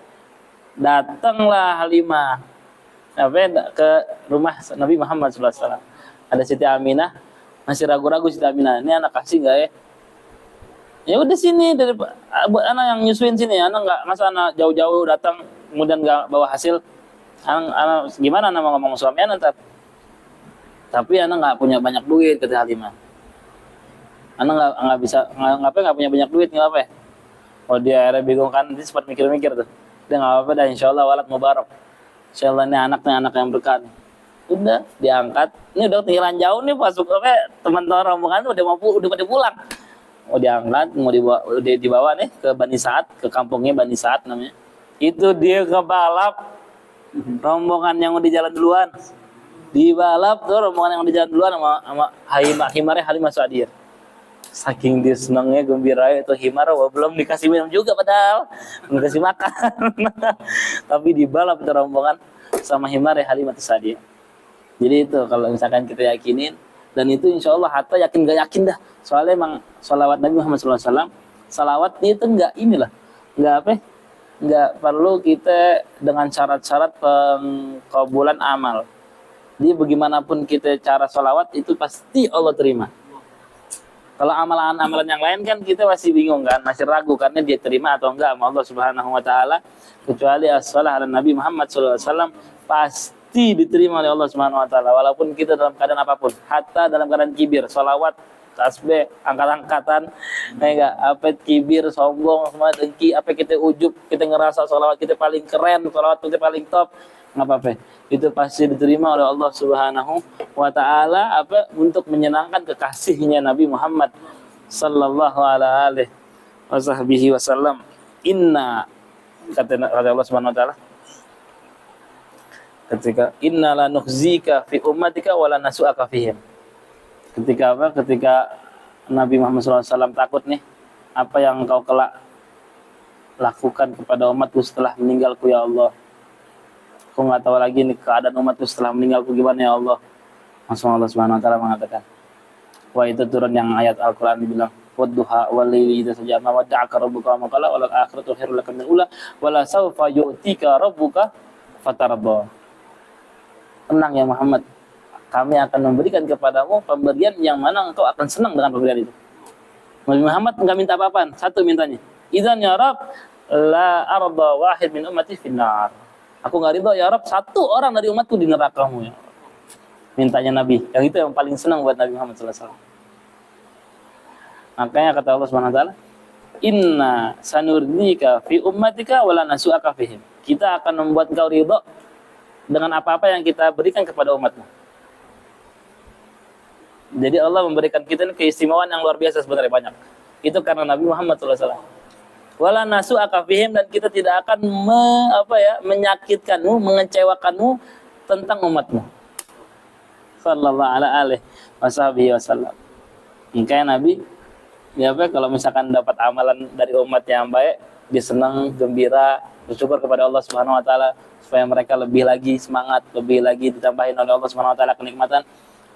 datanglah Halimah ke rumah Nabi Muhammad SAW. Ada Siti Aminah, masih ragu-ragu Siti Aminah, ini anak kasih nggak ya? Ya udah sini, dari anak yang nyusuin sini, anak nggak, masa anak jauh-jauh datang kemudian nggak bawa hasil, anak gimana anak mau ngomong suami anak ntar? Tapi anak nggak punya banyak duit, kata Halimah. Anak nggak bisa, nggak punya banyak duit, nggak apa? Oh dia akhirnya bingung kan, dia sempat mikir-mikir tuh. Dia nggak apa-apa dah, insya Allah walad mubarak. Insya Allah ini anaknya anak yang berkah. Udah diangkat, ini udah tinggalan jauh nih pas teman-teman rombongan udah pada pulang. Mau diangkat, mau dibawa nih ke Bani Sa'ad, ke kampungnya Bani Sa'ad namanya. Itu dia kebalap rombongan yang udah jalan duluan. Dibalap tuh rombongan yang udah jalan duluan sama Himarnya Halimah Sa'diyah. Saking dia senangnya, gembira itu Himar, belum dikasih minum juga padahal, belum dikasih makan. Tapi dibalap itu rombongan sama Himarnya Halimah Sa'diyah. Jadi itu kalau misalkan kita yakinin, dan itu insya Allah hatta yakin gak yakin dah. Soalnya emang salawat Nabi Muhammad SAW, salawat itu nggak perlu kita dengan syarat-syarat pengkabulan amal. Jadi bagaimanapun kita cara salawat itu pasti Allah terima. Kalau amalan-amalan yang lain kan kita masih bingung kan, masih ragu karena dia terima atau enggak sama Allah Subhanahu Wa Taala. Kecuali as-salah ala Nabi Muhammad SAW pasti diterima oleh Allah Subhanahu Wa Taala. Walaupun kita dalam keadaan apapun, hatta dalam keadaan kibir, salawat, tasbih, angkat-angkatan, enggak apa kibir, sombong, semua dengki, apa kita ujub, kita ngerasa salawat kita paling keren, salawat kita paling top, nggak apa-apa. Itu pasti diterima oleh Allah Subhanahu Wa Taala untuk menyenangkan kekasihnya Nabi Muhammad sallallahu alaihi wasallam. Inna kata Allah Subhanahu Wa Taala ketika inna la nukhzika fi ummatika wa la nasu'aka fihim. Ketika Nabi Muhammad SAW takut nih, apa yang engkau kelak lakukan kepada umatku setelah meninggalku ya Allah. Aku nggak tahu lagi nih keadaan umatku setelah meninggalku gimana ya Allah. Langsung Allah Subhanahu Wa Taala mengatakan, wah itu turun yang ayat Al-Quran dibilang, wadduha wal-laili idza saja ma wadda'aka rabbuka wa ma qala wal akhiratu khairul laka minal ula wa la sawfa yu'tika rabbuka fatarda. Tenang ya Muhammad, kami akan memberikan kepadamu pemberian yang mana engkau akan senang dengan pemberian itu. Nabi Muhammad enggak minta apa-apaan, satu mintanya, idzan ya Rabb la arda wahid min ummati finnar. Aku enggak ridho ya Rabb satu orang dari umatku di neraka-Mu ya. Mintanya Nabi, yang itu yang paling senang buat Nabi Muhammad sallallahu alaihi wasallam. Makanya kata Allah Subhanahu Wa Taala, inna sanurdika fi ummatika wa la nasu'aka fihim. Kita akan membuat engkau ridho dengan apa-apa yang kita berikan kepada umatmu. Jadi Allah memberikan kita keistimewaan yang luar biasa sebenarnya banyak. Itu karena Nabi Muhammad SAW. Wala nasu'aka fihim, dan kita tidak akan menyakitkanmu, mengecewakanmu tentang umatmu. Sallallahu alaihi wasallam. Makanya Nabi kalau misalkan dapat amalan dari umat yang baik, dia senang, gembira, bersyukur kepada Allah Subhanahu Wa Taala supaya mereka lebih lagi semangat, lebih lagi ditambahin oleh Allah Subhanahu Wa Taala kenikmatan.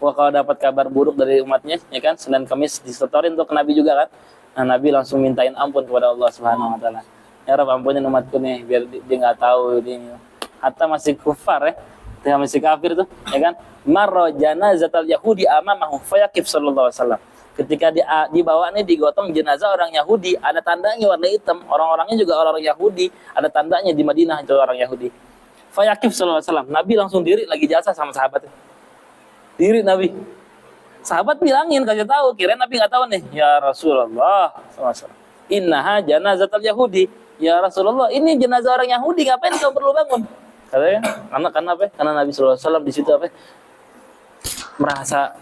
Wah, kalau dapat kabar buruk dari umatnya, ya kan, Senin Kamis disetorin untuk Nabi juga kan. Nah, Nabi langsung mintain ampun kepada Allah Subhanahu Wa Taala. Ya Rabb, ampunin umatku nih, biar dia nggak tahu ini. Hatta masih kufar ya, dia masih kafir tuh, ya kan. Marra janazatal yahudi amamahu fayaqif sallallahu alaihi wasallam. Ketika dibawa nih, digotong jenazah orang Yahudi, ada tandanya warna hitam. Orang-orangnya juga orang Yahudi, ada tandanya di Madinah itu orang Yahudi. Fayaqif sallallahu alaihi wasallam. Nabi langsung diri lagi jasa sama sahabatnya. Diri Nabi. Sahabat bilangin, kasih tahu, kirain Nabi nggak tahu nih. Ya Rasulullah SAW. Innaha janazatul Yahudi. Ya Rasulullah, ini jenazah orang Yahudi, ngapain kau perlu bangun? Katanya, karena apa? Karena Nabi SAW di situ merasa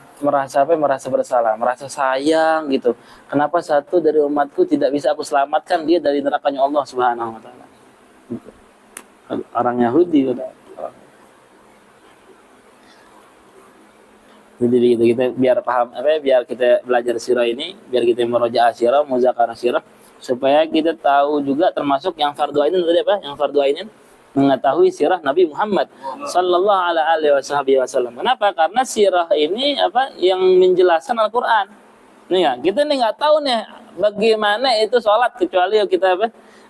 bersalah, merasa sayang gitu. Kenapa satu dari umatku tidak bisa aku selamatkan dia dari nerakanya Allah Subhanahu Wa Taala? Gitu. Orang Yahudi udah. Jadi kita biar paham biar kita belajar sirah ini, biar kita merojaah sirah, muzakarah sirah, supaya kita tahu juga termasuk yang fardu ainin tadi yang fardu ainin mengetahui sirah Nabi Muhammad sallallahu alaihi wasallam. Kenapa? Karena sirah ini yang menjelaskan Al-Qur'an. Nih ya, kita nih nggak tahu nih bagaimana itu sholat, kecuali kita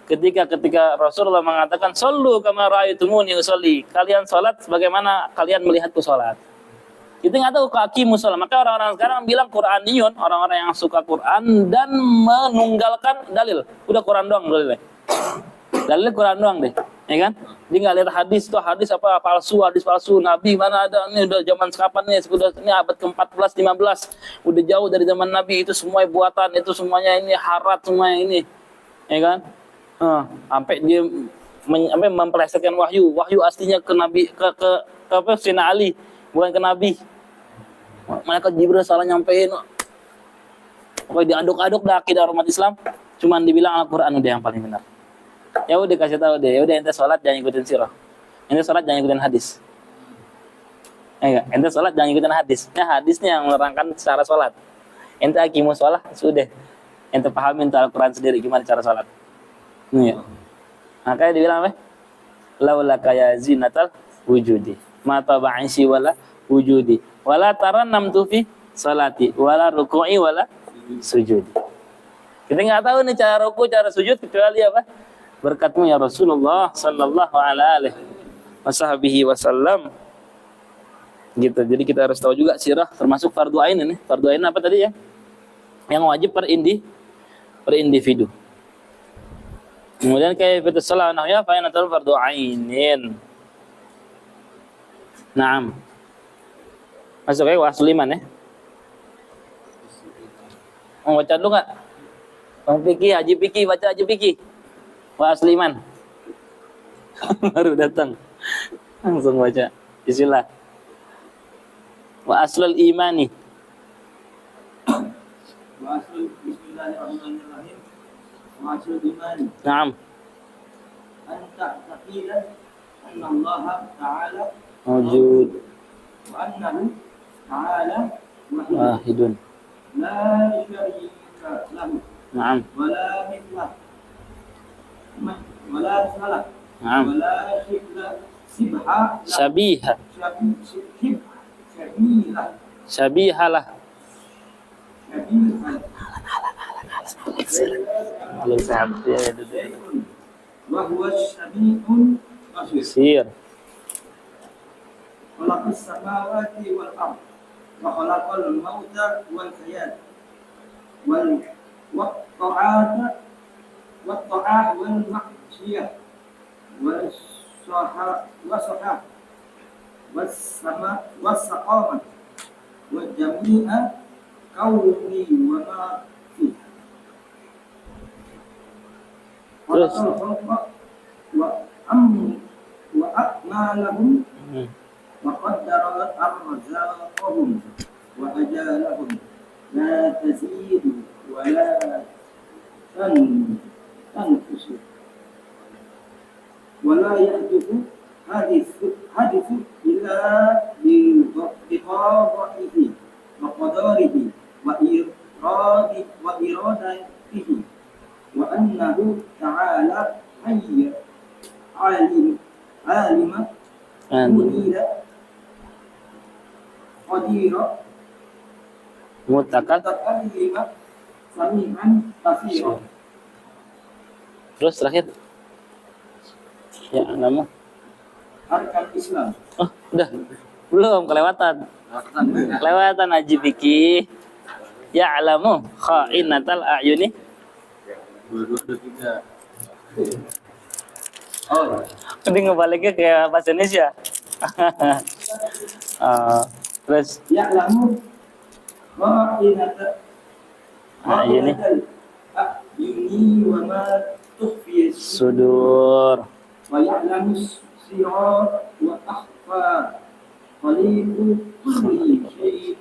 ketika Rasulullah mengatakan sallu kama ra'aitumuni usolli, kalian salat sebagaimana kalian melihatku salat. Kita nggak tahu kaki musola. Maka orang-orang sekarang bilang Quraniyun, orang-orang yang suka Quran dan menunggalkan dalil. Udah Quran doang dalilnya. Dalilnya Quran doang deh, ya kan? Dia nggak lihat hadis, tuh hadis apa palsu, hadis palsu, Nabi mana ada, ini udah zaman kapan nih, sudah ini abad ke-14, 15, udah jauh dari zaman Nabi, itu semua buatan, itu semuanya ini harat, semuanya ini, ya kan? Sampai dia sampai mempelesetkan wahyu aslinya ke Nabi, ke apa, Sina Ali, bukan ke Nabi. Malaikat Jibril salah nyampein. Pokoknya diaduk-aduk dah akidah umat Islam, cuman dibilang Al-Quran udah yang paling benar. Ya udah kasih tahu deh, ya udah ente sholat jangan ikutin sirah, ente sholat jangan ikutin hadis, ente sholat jangan ikutin hadis. Nah hadisnya yang menerangkan cara sholat. Ente hakimu sholat sudah, ente pahamin Al-Quran sendiri gimana cara sholat. Iya. Makanya dibilang apa? Laula kaya zinatal wujudi, mata ba'isi wala wujudi, wala tarannam tufi sholati, wala ruku'i wala sujudi. Kita nggak tahu nih cara ruku, cara sujud kecuali apa? Berkatmu ya Rasulullah sallallahu alaihi wasallam. Gitu. Jadi kita harus tahu juga sirah termasuk fardu ain ini. Fardu ain apa tadi ya? Yang wajib per individu. Kemudian kaifatus shalah nahya fa inatul fardu ainin. Naam. Masuk ya wasliman ya. Mau baca dulu enggak? Bang Piki, Haji Piki, baca Haji Piki. Wa asliman. Baru datang. Langsung baca. Bismillah. Wa aslul imani. Wa aslul bismillahirrahmanirrahim. Wa aslul imani. Naam. Anta taqila anna Allah ta'ala Wujud. wa annahu ta'ala Wahidun. la syarika lahu. Naam. Wala mithlah. Wala salah. Naam. Wala sibha. Syabiha. Syabihalah. Halo sehat ya. Wa huwa syabi'un basir. Sir. Khalaqas samawati wal ardh wa khalaqal mauta wal hayat wal ta'ata wat ta'ah wal maksiyah was-sahah was-sama was-saqamah wa jami'a kauni wa ma fihi. Terus. Wa a'malahum wa qaddara arzaqahum wa ajalahum la tazidu wa la tanqusu wa la yahdufu hadithu illa bi qadarihi wa qadarihi wa iradatihi wa annahu ta'ala hayy alima munira qadira mutakallima sami'an basira. Terus terakhir. Ya, nama. Arkan Islam. Oh, udah. Belum kelewatan. Kelewatan Haji Piki. Ya'lamu kha'inatal a'yuni. Oh, Ini ngebaliknya kayak bahasa Indonesia. Terus ya'lamu kha'inatal a'yuni a'yuni wa ma tukhfi sudur. wa ya'lamu sirar wa akhfa qalibu kulli syai'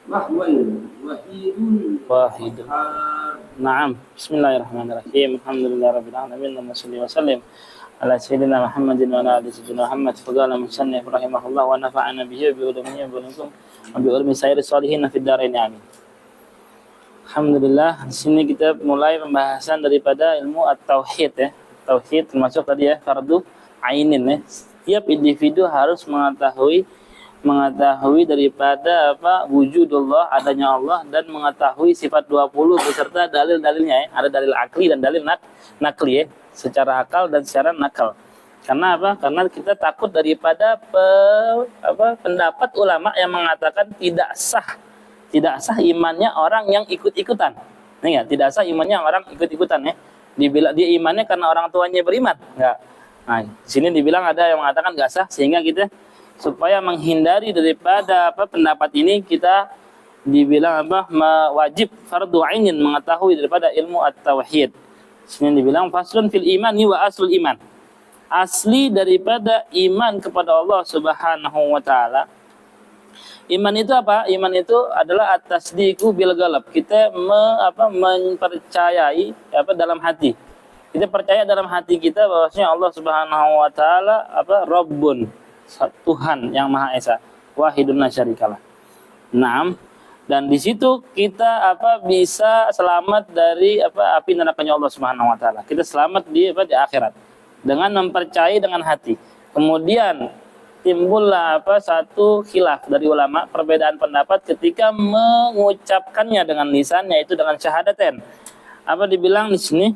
wa huwal wahidul Wahid. qahhar. Naam. Bismillahirrahmanirrahim. Alhamdulillahirabbil alamin. Allahumma shalli ala sayyidina Muhammadin wa ala ali sayyidina Muhammad. Fadala musannif rahimahullah wa nafa'ana bihi bi ulumiyya wa bilukum wa bi ulumi sayyidis shalihin fid dharain amin. Alhamdulillah, di sini kita mulai pembahasan daripada ilmu at-tauhid ya. Tauhid termasuk tadi ya fardu ainin ya. Setiap individu harus mengetahui daripada apa wujudullah, adanya Allah, dan mengetahui sifat 20 beserta dalil-dalilnya ya. Ada dalil akli dan dalil nakli ya. secara akal dan secara nakal. Karena apa? Karena kita takut daripada pendapat ulama yang mengatakan tidak sah imannya orang yang ikut-ikutan. Nih ya, tidak sah imannya orang ikut-ikutan ya. Dibilang dia imannya karena orang tuanya beriman, enggak. Nah, di sini dibilang ada yang mengatakan enggak sah, sehingga kita supaya menghindari daripada pendapat ini, kita dibilang wajib fardu ainin mengetahui daripada ilmu at-tauhid. Sini dibilang faslun fil imani wa aslul iman. Asli daripada iman kepada Allah Subhanahu wa taala. Iman itu apa? Iman itu adalah at-tasdiqu bil ghalab. Kita mempercayai dalam hati. Kita percaya dalam hati kita bahwasanya Allah Subhanahu wa taala Rabbun, Tuhan yang Maha Esa, wahidun la syarikalah. Naam. Dan di situ kita bisa selamat dari api nerakanya Allah Subhanahu wa taala. Kita selamat di akhirat dengan mempercayai dengan hati. Kemudian timbullah satu khilaf dari ulama, perbedaan pendapat ketika mengucapkannya dengan lisan, yaitu dengan syahadatain. Dibilang di sini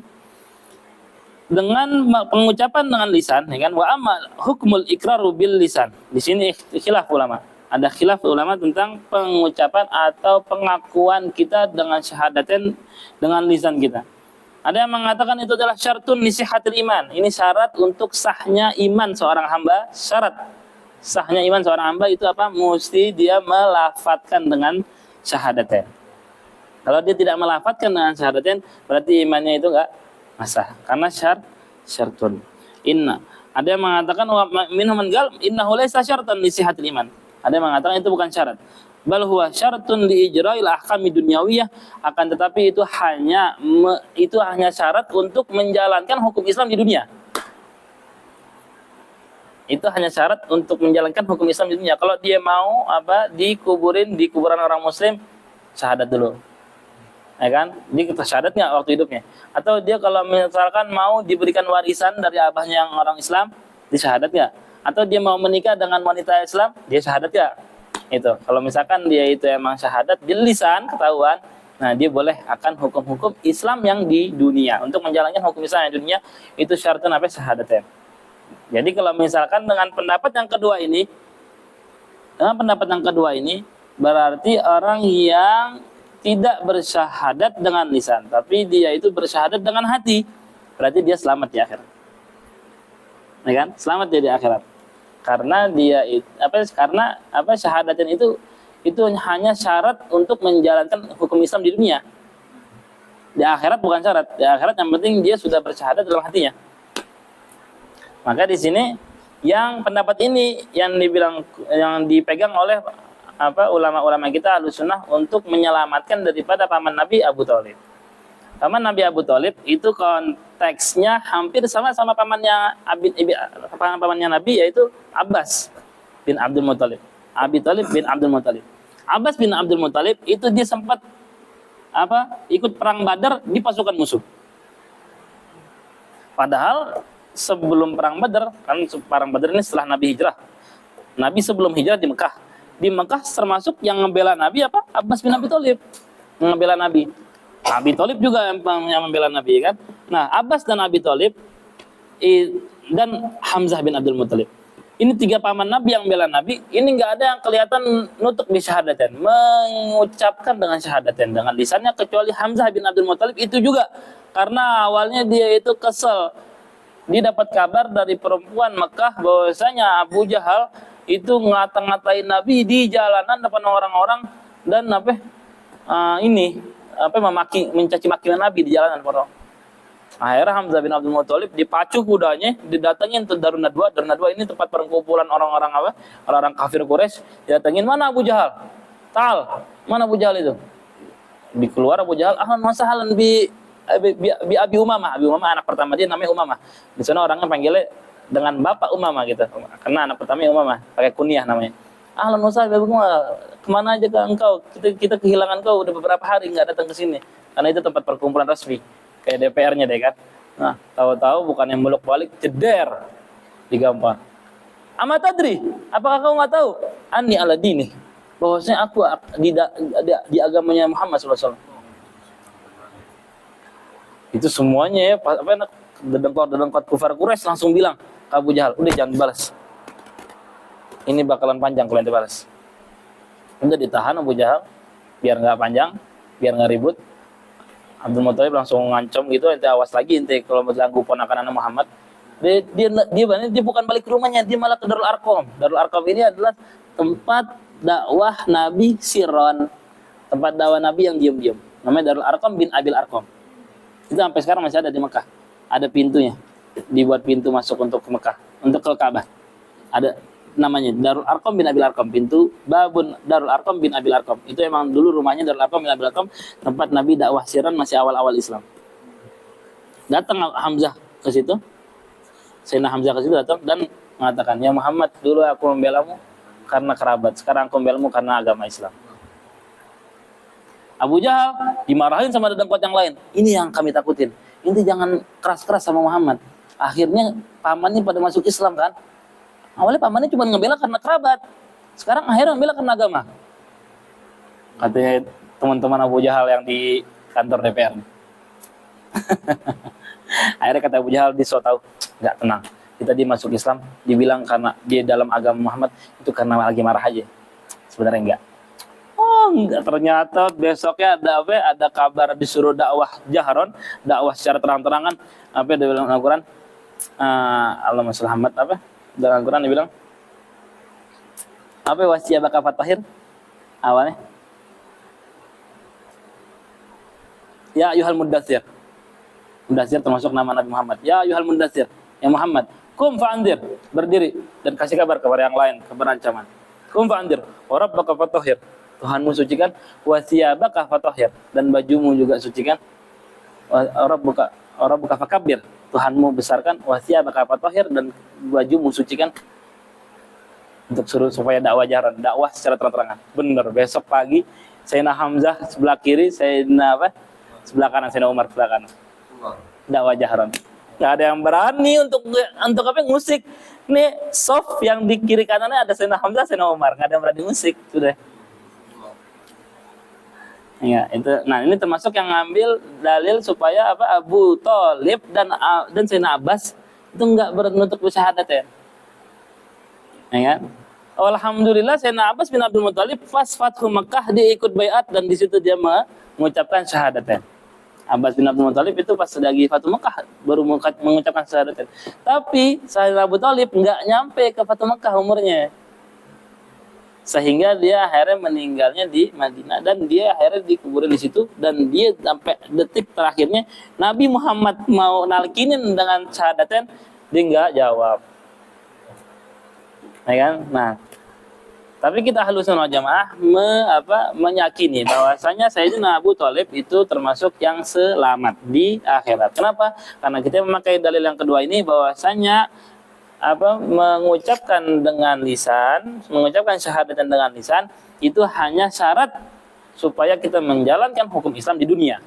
dengan pengucapan dengan lisan, ya kan? Wa amma hukmul iqraru bil lisan. Di sini khilaf ulama. Ada khilaf ulama tentang pengucapan atau pengakuan kita dengan syahadatain dengan lisan kita. Ada yang mengatakan itu adalah syartun li sihhatil iman. Ini syarat untuk sahnya iman seorang hamba. Syarat sahnya iman seorang hamba itu mesti dia melafadzkan dengan syahadatain. Kalau dia tidak melafadzkan dengan syahadatain, berarti imannya itu enggak sah. Karena syartun. Inna. Ada yang mengatakan wa minhum man qala innahu laysa syartan li sihhatil iman. Ada yang mengatakan itu bukan syarat. Bal huwa syartun li ijra'il ahkami dunyawiyah, akan tetapi itu hanya syarat untuk menjalankan hukum Islam di dunia. Itu hanya syarat untuk menjalankan hukum Islam di dunia. Kalau dia mau dikuburin di kuburan orang muslim, syahadat dulu. Ya kan? Dia syahadat enggak waktu hidupnya? Atau dia kalau misalkan mau diberikan warisan dari abahnya yang orang Islam, dia syahadat enggak? Atau dia mau menikah dengan wanita Islam, dia syahadat enggak? Itu. Kalau misalkan dia itu emang syahadat di lisan ketahuan, nah dia boleh akan hukum-hukum Islam yang di dunia. Untuk menjalankan hukum Islam yang di dunia itu syaratnya syahadatain. Jadi kalau misalkan dengan pendapat yang kedua ini, berarti orang yang tidak bersyahadat dengan lisan, tapi dia itu bersyahadat dengan hati, berarti dia selamat di akhirat. Ya kan? Selamat dia di akhirat. Karena dia syahadatin itu hanya syarat untuk menjalankan hukum Islam di dunia. Di akhirat bukan syarat. Di akhirat yang penting dia sudah bersyahadat dalam hatinya. Maka di sini yang pendapat ini yang dipegang oleh ulama-ulama kita Ahlussunnah untuk menyelamatkan daripada paman Nabi Abu Thalib. Paman Nabi Abu Thalib itu konteksnya hampir sama pamannya Nabi, yaitu Abbas bin Abdul Muthalib. Abi Thalib bin Abdul Muthalib. Abbas bin Abdul Muthalib itu dia sempat ikut perang Badar di pasukan musuh. Padahal sebelum perang Badar, kan perang Badar ini setelah Nabi hijrah. Nabi sebelum hijrah di Mekah. Di Mekah termasuk yang membela Nabi Abbas bin Abi Thalib. Membela Nabi. Abi Thalib juga yang membela Nabi kan. Nah, Abbas dan Abi Thalib dan Hamzah bin Abdul Muthalib. Ini tiga paman Nabi yang membela Nabi. Ini enggak ada yang kelihatan nutuk di syahadatain, mengucapkan dengan syahadatain dengan lisannya, kecuali Hamzah bin Abdul Muthalib itu juga. Karena awalnya dia itu kesel. Dia dapat kabar dari perempuan Mekah bahwasanya Abu Jahal itu ngata-ngatain Nabi di jalanan depan orang-orang dan mencaci maki Nabi di jalanan orang. Akhirnya Hamzah bin Abdul Muthalib dipacu kudanya, didatengin ke Darun Nadwa. Darun Nadwa ini tempat perkumpulan orang-orang kafir Quraisy. Didatengin, mana Abu Jahal? Mana Abu Jahal itu? Dikeluar Abu Jahal, ahlan wa sahlan bi Abi Umamah. Abi Umamah anak pertama dia namanya Umamah. Di sana orangnya panggilnya dengan Bapak Umamah gitu. Karena anak pertamanya Umamah, pakai kunyah namanya. Ahlan wa sahlan, kemana aja engkau? Kita kehilangan kau udah beberapa hari nggak datang ke sini. Karena itu tempat perkumpulan resmi, kayak DPR-nya deh kan. Nah, tahu-tahu bukan yang bolak-balik ceder digampar. Amat tadri, apakah kau nggak tahu? Ani ala dini, bahwasanya aku di agamanya Muhammad SAW. Itu semuanya ya, dedengkot kufar Quraisy langsung bilang ke Abu Jahal, udah jangan balas. Ini bakalan panjang kalau ente balas. Udah ditahan Abu Jahal biar nggak panjang, biar nggak ribut. Abdul Muthalib langsung ngancam gitu, ente awas lagi ente kalau mengganggu ponakan anak Muhammad. Dia bukan balik ke rumahnya, dia malah ke Darul Arqam. Darul Arqam ini adalah tempat dakwah Nabi Sirron, tempat dakwah Nabi yang diam-diam. Namanya Darul Arqam bin Abil Arqam. Itu sampai sekarang masih ada di Mekah. Ada pintunya, dibuat pintu masuk untuk ke Mekah, untuk ke Ka'bah. Ada namanya Darul Arqam bin Abil Arqam, pintu babun Darul Arqam bin Abil Arqam. Itu emang dulu rumahnya Darul Arqam bin Abil Arqam, tempat Nabi dakwah Sirron masih awal-awal Islam. Datang Hamzah ke situ. Sayyidina Hamzah ke situ datang dan mengatakan, "Ya Muhammad, dulu aku membelamu karena kerabat, sekarang aku membelamu karena agama Islam." Abu Jahal dimarahin sama dedengkot yang lain. Ini yang kami takutin. Ini jangan keras-keras sama Muhammad. Akhirnya pamannya pada masuk Islam kan. Awalnya pamannya cuma ngebela karena kerabat. Sekarang akhirnya ngebela karena agama. Katanya teman-teman Abu Jahal yang di kantor DPR. Akhirnya kata Abu Jahal, dia so tahu, nggak tenang. Kita dia masuk Islam, dibilang karena dia dalam agama Muhammad, itu karena lagi marah aja. Sebenarnya enggak. Oh enggak, ternyata besoknya ada apa? Ada kabar disuruh dakwah jahron, dakwah secara terang-terangan. Apa dia bilang Al-Quran? Allahumma sholli Muhammad apa? Dalam Al-Quran dia bilang apa? Wasiyabaka fatahir awalnya. Ya ayyuhal muddatsir. Muddatsir termasuk nama Nabi Muhammad. Ya ayyuhal muddatsir. Ya Muhammad, kum fa'andir, berdiri dan kasih kabar kepada yang lain, kepada ancaman. Kum fa'andir, wa rabbaka fatahhir. Tuhanmu sucikan, wa thiyabaka fatahhir, dan bajumu juga sucikan. Wa rabbuka fakabbir. Tuhanmu besarkan, wa thiyabaka fatahhir, dan bajumu sucikan. Untuk suruh supaya dakwah jaran, dakwah secara terang-terangan. Benar, besok pagi Sayyidina Hamzah sebelah kiri, Sayyidina apa? Sebelah kanan, Sayyidina Umar sebelah kanan. Dakwah jaran. Nggak ada yang berani untuk apa ngusik. Nih soft yang di kiri kanannya ada Sayyidina Hamzah, Sayyidina Umar. Nggak ada yang berani musik, sudah. Ya, itu. Nah, ini termasuk yang ngambil dalil supaya apa Abu Thalib dan Sayyidina Abbas itu nggak menutup syahadat ya. Ya kan? Alhamdulillah Sayyidina Abbas bin Abdul Muthalib pas Fathu Mekah dia ikut baiat dan di situ dia mengucapkan syahadatnya. Abbas bin Abdul Muthalib itu pas lagi Fathu Mekah baru mengucapkan syahadatnya. Tapi Sayyidina Abu Thalib nggak nyampe ke Fathu Mekah umurnya. Sehingga dia akhirnya meninggalnya di Madinah dan dia akhirnya dikuburin di situ dan dia sampai detik terakhirnya Nabi Muhammad mau nalkinin dengan syahadatnya dia nggak jawab. Ya kan? Nah, tapi kita Ahlussunnah wal Jamaah meyakini bahwasanya Sayyidina Abu Thalib itu termasuk yang selamat di akhirat. Kenapa? Karena kita memakai dalil yang kedua ini bahwasanya mengucapkan dengan lisan, mengucapkan syahadat dengan lisan itu hanya syarat supaya kita menjalankan hukum Islam di dunia.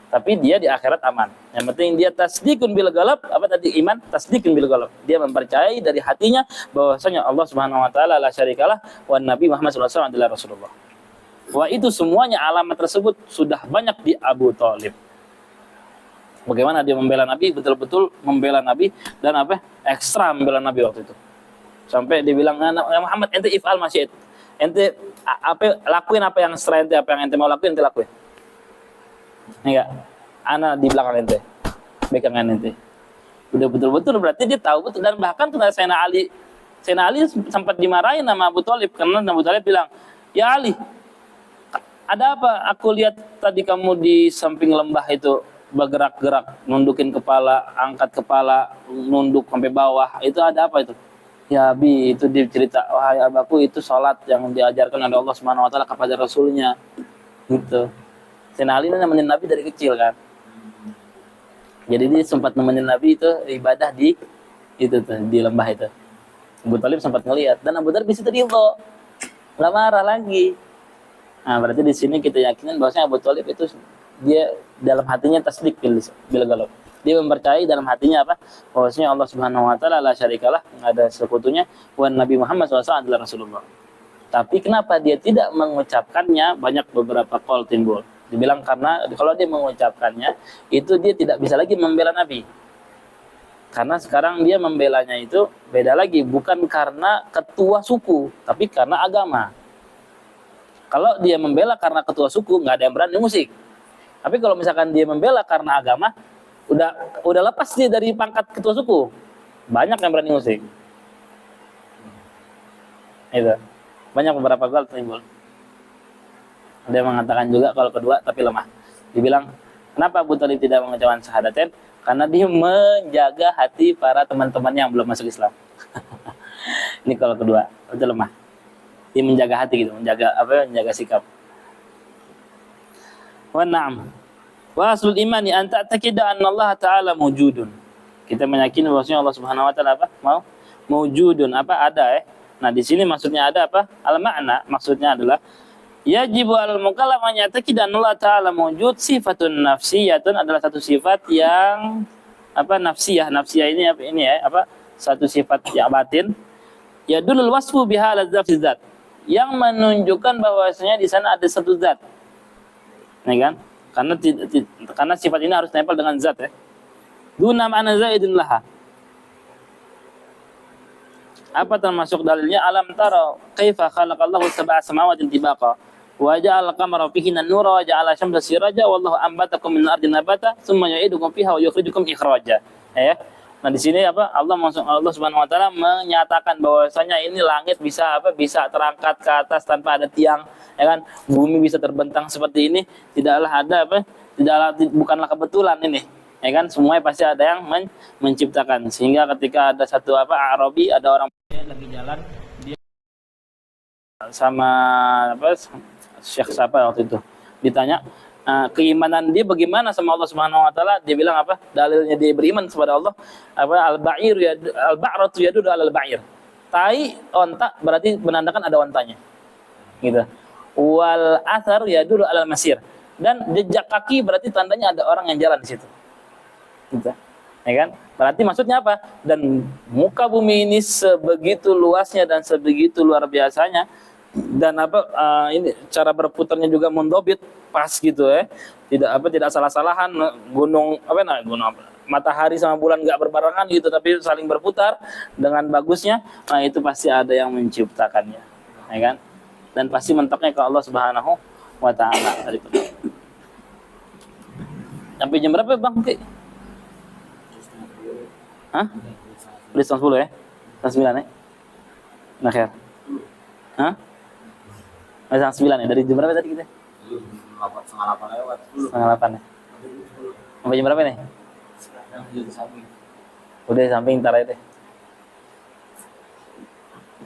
Tapi dia di akhirat aman. Yang penting dia tasdikun bil ghalab, iman tasdikun bil ghalab. Dia mempercayai dari hatinya bahwasanya Allah Subhanahu wa taala la syarikalah wa Nabi Muhammad sallallahu alaihi wasallam adalah Rasulullah. Wah, itu semuanya alamat tersebut sudah banyak di Abu Thalib. Bagaimana dia membela Nabi, betul-betul membela Nabi dan ekstra membela Nabi waktu itu. Sampai dia bilang, "Ya Muhammad, ente if'al masih ente lakuin apa yang setelah apa yang ente mau lakuin, ente lakuin." Enggak, ana di belakang ente, bekangan ente. Udah betul-betul berarti dia tahu betul dan bahkan kena Sayyidina Ali sempat dimarahin sama Abu Thalib karena Abu Thalib bilang, "Ya Ali, ada apa? Aku lihat tadi kamu di samping lembah itu bergerak-gerak, nundukin kepala, angkat kepala, nunduk sampai bawah. Itu ada apa itu?" "Ya Abi, itu dia cerita, wahai abaku itu sholat yang diajarkan oleh Allah Subhanahu wa taala kepada Rasulnya." Gitu. Sayyidina Ali nemenin Nabi dari kecil kan. Jadi dia sempat nemenin Nabi itu ibadah di lembah itu. Abu Thalib sempat ngelihat dan Abu Thalib di situ ridho. Enggak marah lagi. Nah, berarti di sini kita yakinin bahwasanya Abu Thalib itu dia dalam hatinya tasdik bil ghalab. Dia mempercayai dalam hatinya bahwasanya Allah Subhanahu wa taala la syarikalah, enggak ada sekutunya, wa Nabi Muhammad SAW adalah Rasulullah. Tapi kenapa dia tidak mengucapkannya? Banyak beberapa qaul timbul. Dibilang karena kalau dia mengucapkannya itu dia tidak bisa lagi membela Nabi. Karena sekarang dia membelanya itu beda lagi, bukan karena ketua suku, tapi karena agama. Kalau dia membela karena ketua suku, nggak ada yang berani musik. Tapi kalau misalkan dia membela karena agama, udah lepas dia dari pangkat ketua suku, banyak yang berani musik. Itu banyak beberapa hal timbul. Dia mengatakan juga kalau kedua tapi lemah. Dibilang, kenapa Abu Thalib tidak mengucapkan syahadatain? Karena dia menjaga hati para teman-temannya yang belum masuk Islam. Ini kalau kedua, itu lemah. Dia menjaga hati gitu, menjaga sikap. Wa na'am. Wa aslul imani an ta'taqida anna Allah Ta'ala mawjudun. Kita meyakini bahwasanya Allah Subhanahu wa taala apa? Mawjudun, ada. Nah, di sini maksudnya ada apa? Al-makna maksudnya adalah yajibu al-mukallaf an ya'taqida anna Allah Ta'ala mawjud sifatun nafsiyatun, adalah satu sifat yang nafsiyah. Nafsiyah ini satu sifat yang batin. Yadulul wasfu biha ala zat, yang menunjukkan bahwasanya di sana ada satu zat. Ya kan? Karena sifat ini harus nempel dengan zat ya. Duna ma'na zaidun laha. Apa termasuk dalilnya? Alam tara kaifa khalaqallahu sab'a samawati tibaqa wa ja'ala al-qamara fihinna nura wa ja'ala syamsa siraja wallahu anbatakum min al-ardi nabata tsumma yu'idukum fiha wa yukhrijukum ikhraja. Ya. Nah, di sini Allah Subhanahu wa taala menyatakan bahwasanya ini langit bisa terangkat ke atas tanpa ada tiang, ya kan? Bumi bisa terbentang seperti ini, bukanlah kebetulan ini. Ya kan, semuanya pasti ada yang menciptakan. Sehingga ketika ada satu Arabi, ada orang lagi jalan, dia sama Syekh siapa waktu itu ditanya keimanan dia bagaimana sama Allah Subhanahu wa taala, dia bilang dalilnya dia beriman kepada Allah al-ba'ratu yadudu alal ba'ir, tai onta berarti menandakan ada ontanya gitu, wal athar yadudu alal masir, dan jejak kaki berarti tandanya ada orang yang jalan di situ gitu. Ya kan? Berarti maksudnya apa? Dan muka bumi ini sebegitu luasnya dan sebegitu luar biasanya, dan ini cara berputarnya juga mundobit pas gitu ya. Tidak salah-salahan, gunung matahari sama bulan enggak berbarengan gitu, tapi saling berputar dengan bagusnya. Nah, itu pasti ada yang menciptakannya. Ya kan? Dan pasti mentoknya ke Allah Subhanahu wa taala. Sampai jam berapa, Bang? Hah? Udah setengah 10 ya? Setengah 9 ya? Nah, khair. Hah? Setengah 9 ya? Dari jam berapa tadi kita? Setengah 8 lewat. Setengah 8 ya? Sampai jam berapa nih? Udah di samping, ntar aja deh.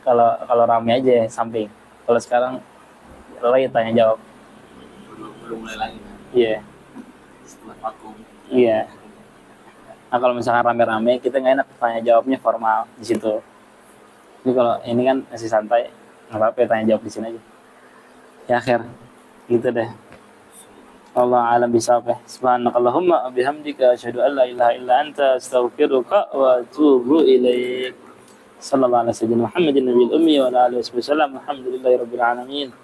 Kalau rame aja samping. Kalau sekarang lagi tanya jawab. Belum mulai lagi. Iya. Setelah vakum. Iya. Nah, kalau misalkan rame-rame, kita nggak enak tanya jawabnya formal di situ. Jadi kalau ini kan masih santai, nggak apa-apa tanya jawab di sini aja. Ya akhir, gitu deh. Allah alam bisawab. Subhanakallahumma wa bihamdika asyhadu an la ilaha illa anta astaghfiruka wa atubu ilaik. Sallallahu alaihi wasallam Muhammadin nabiyil ummi wa ala alihi wasallam. Alhamdulillahirabbil alamin.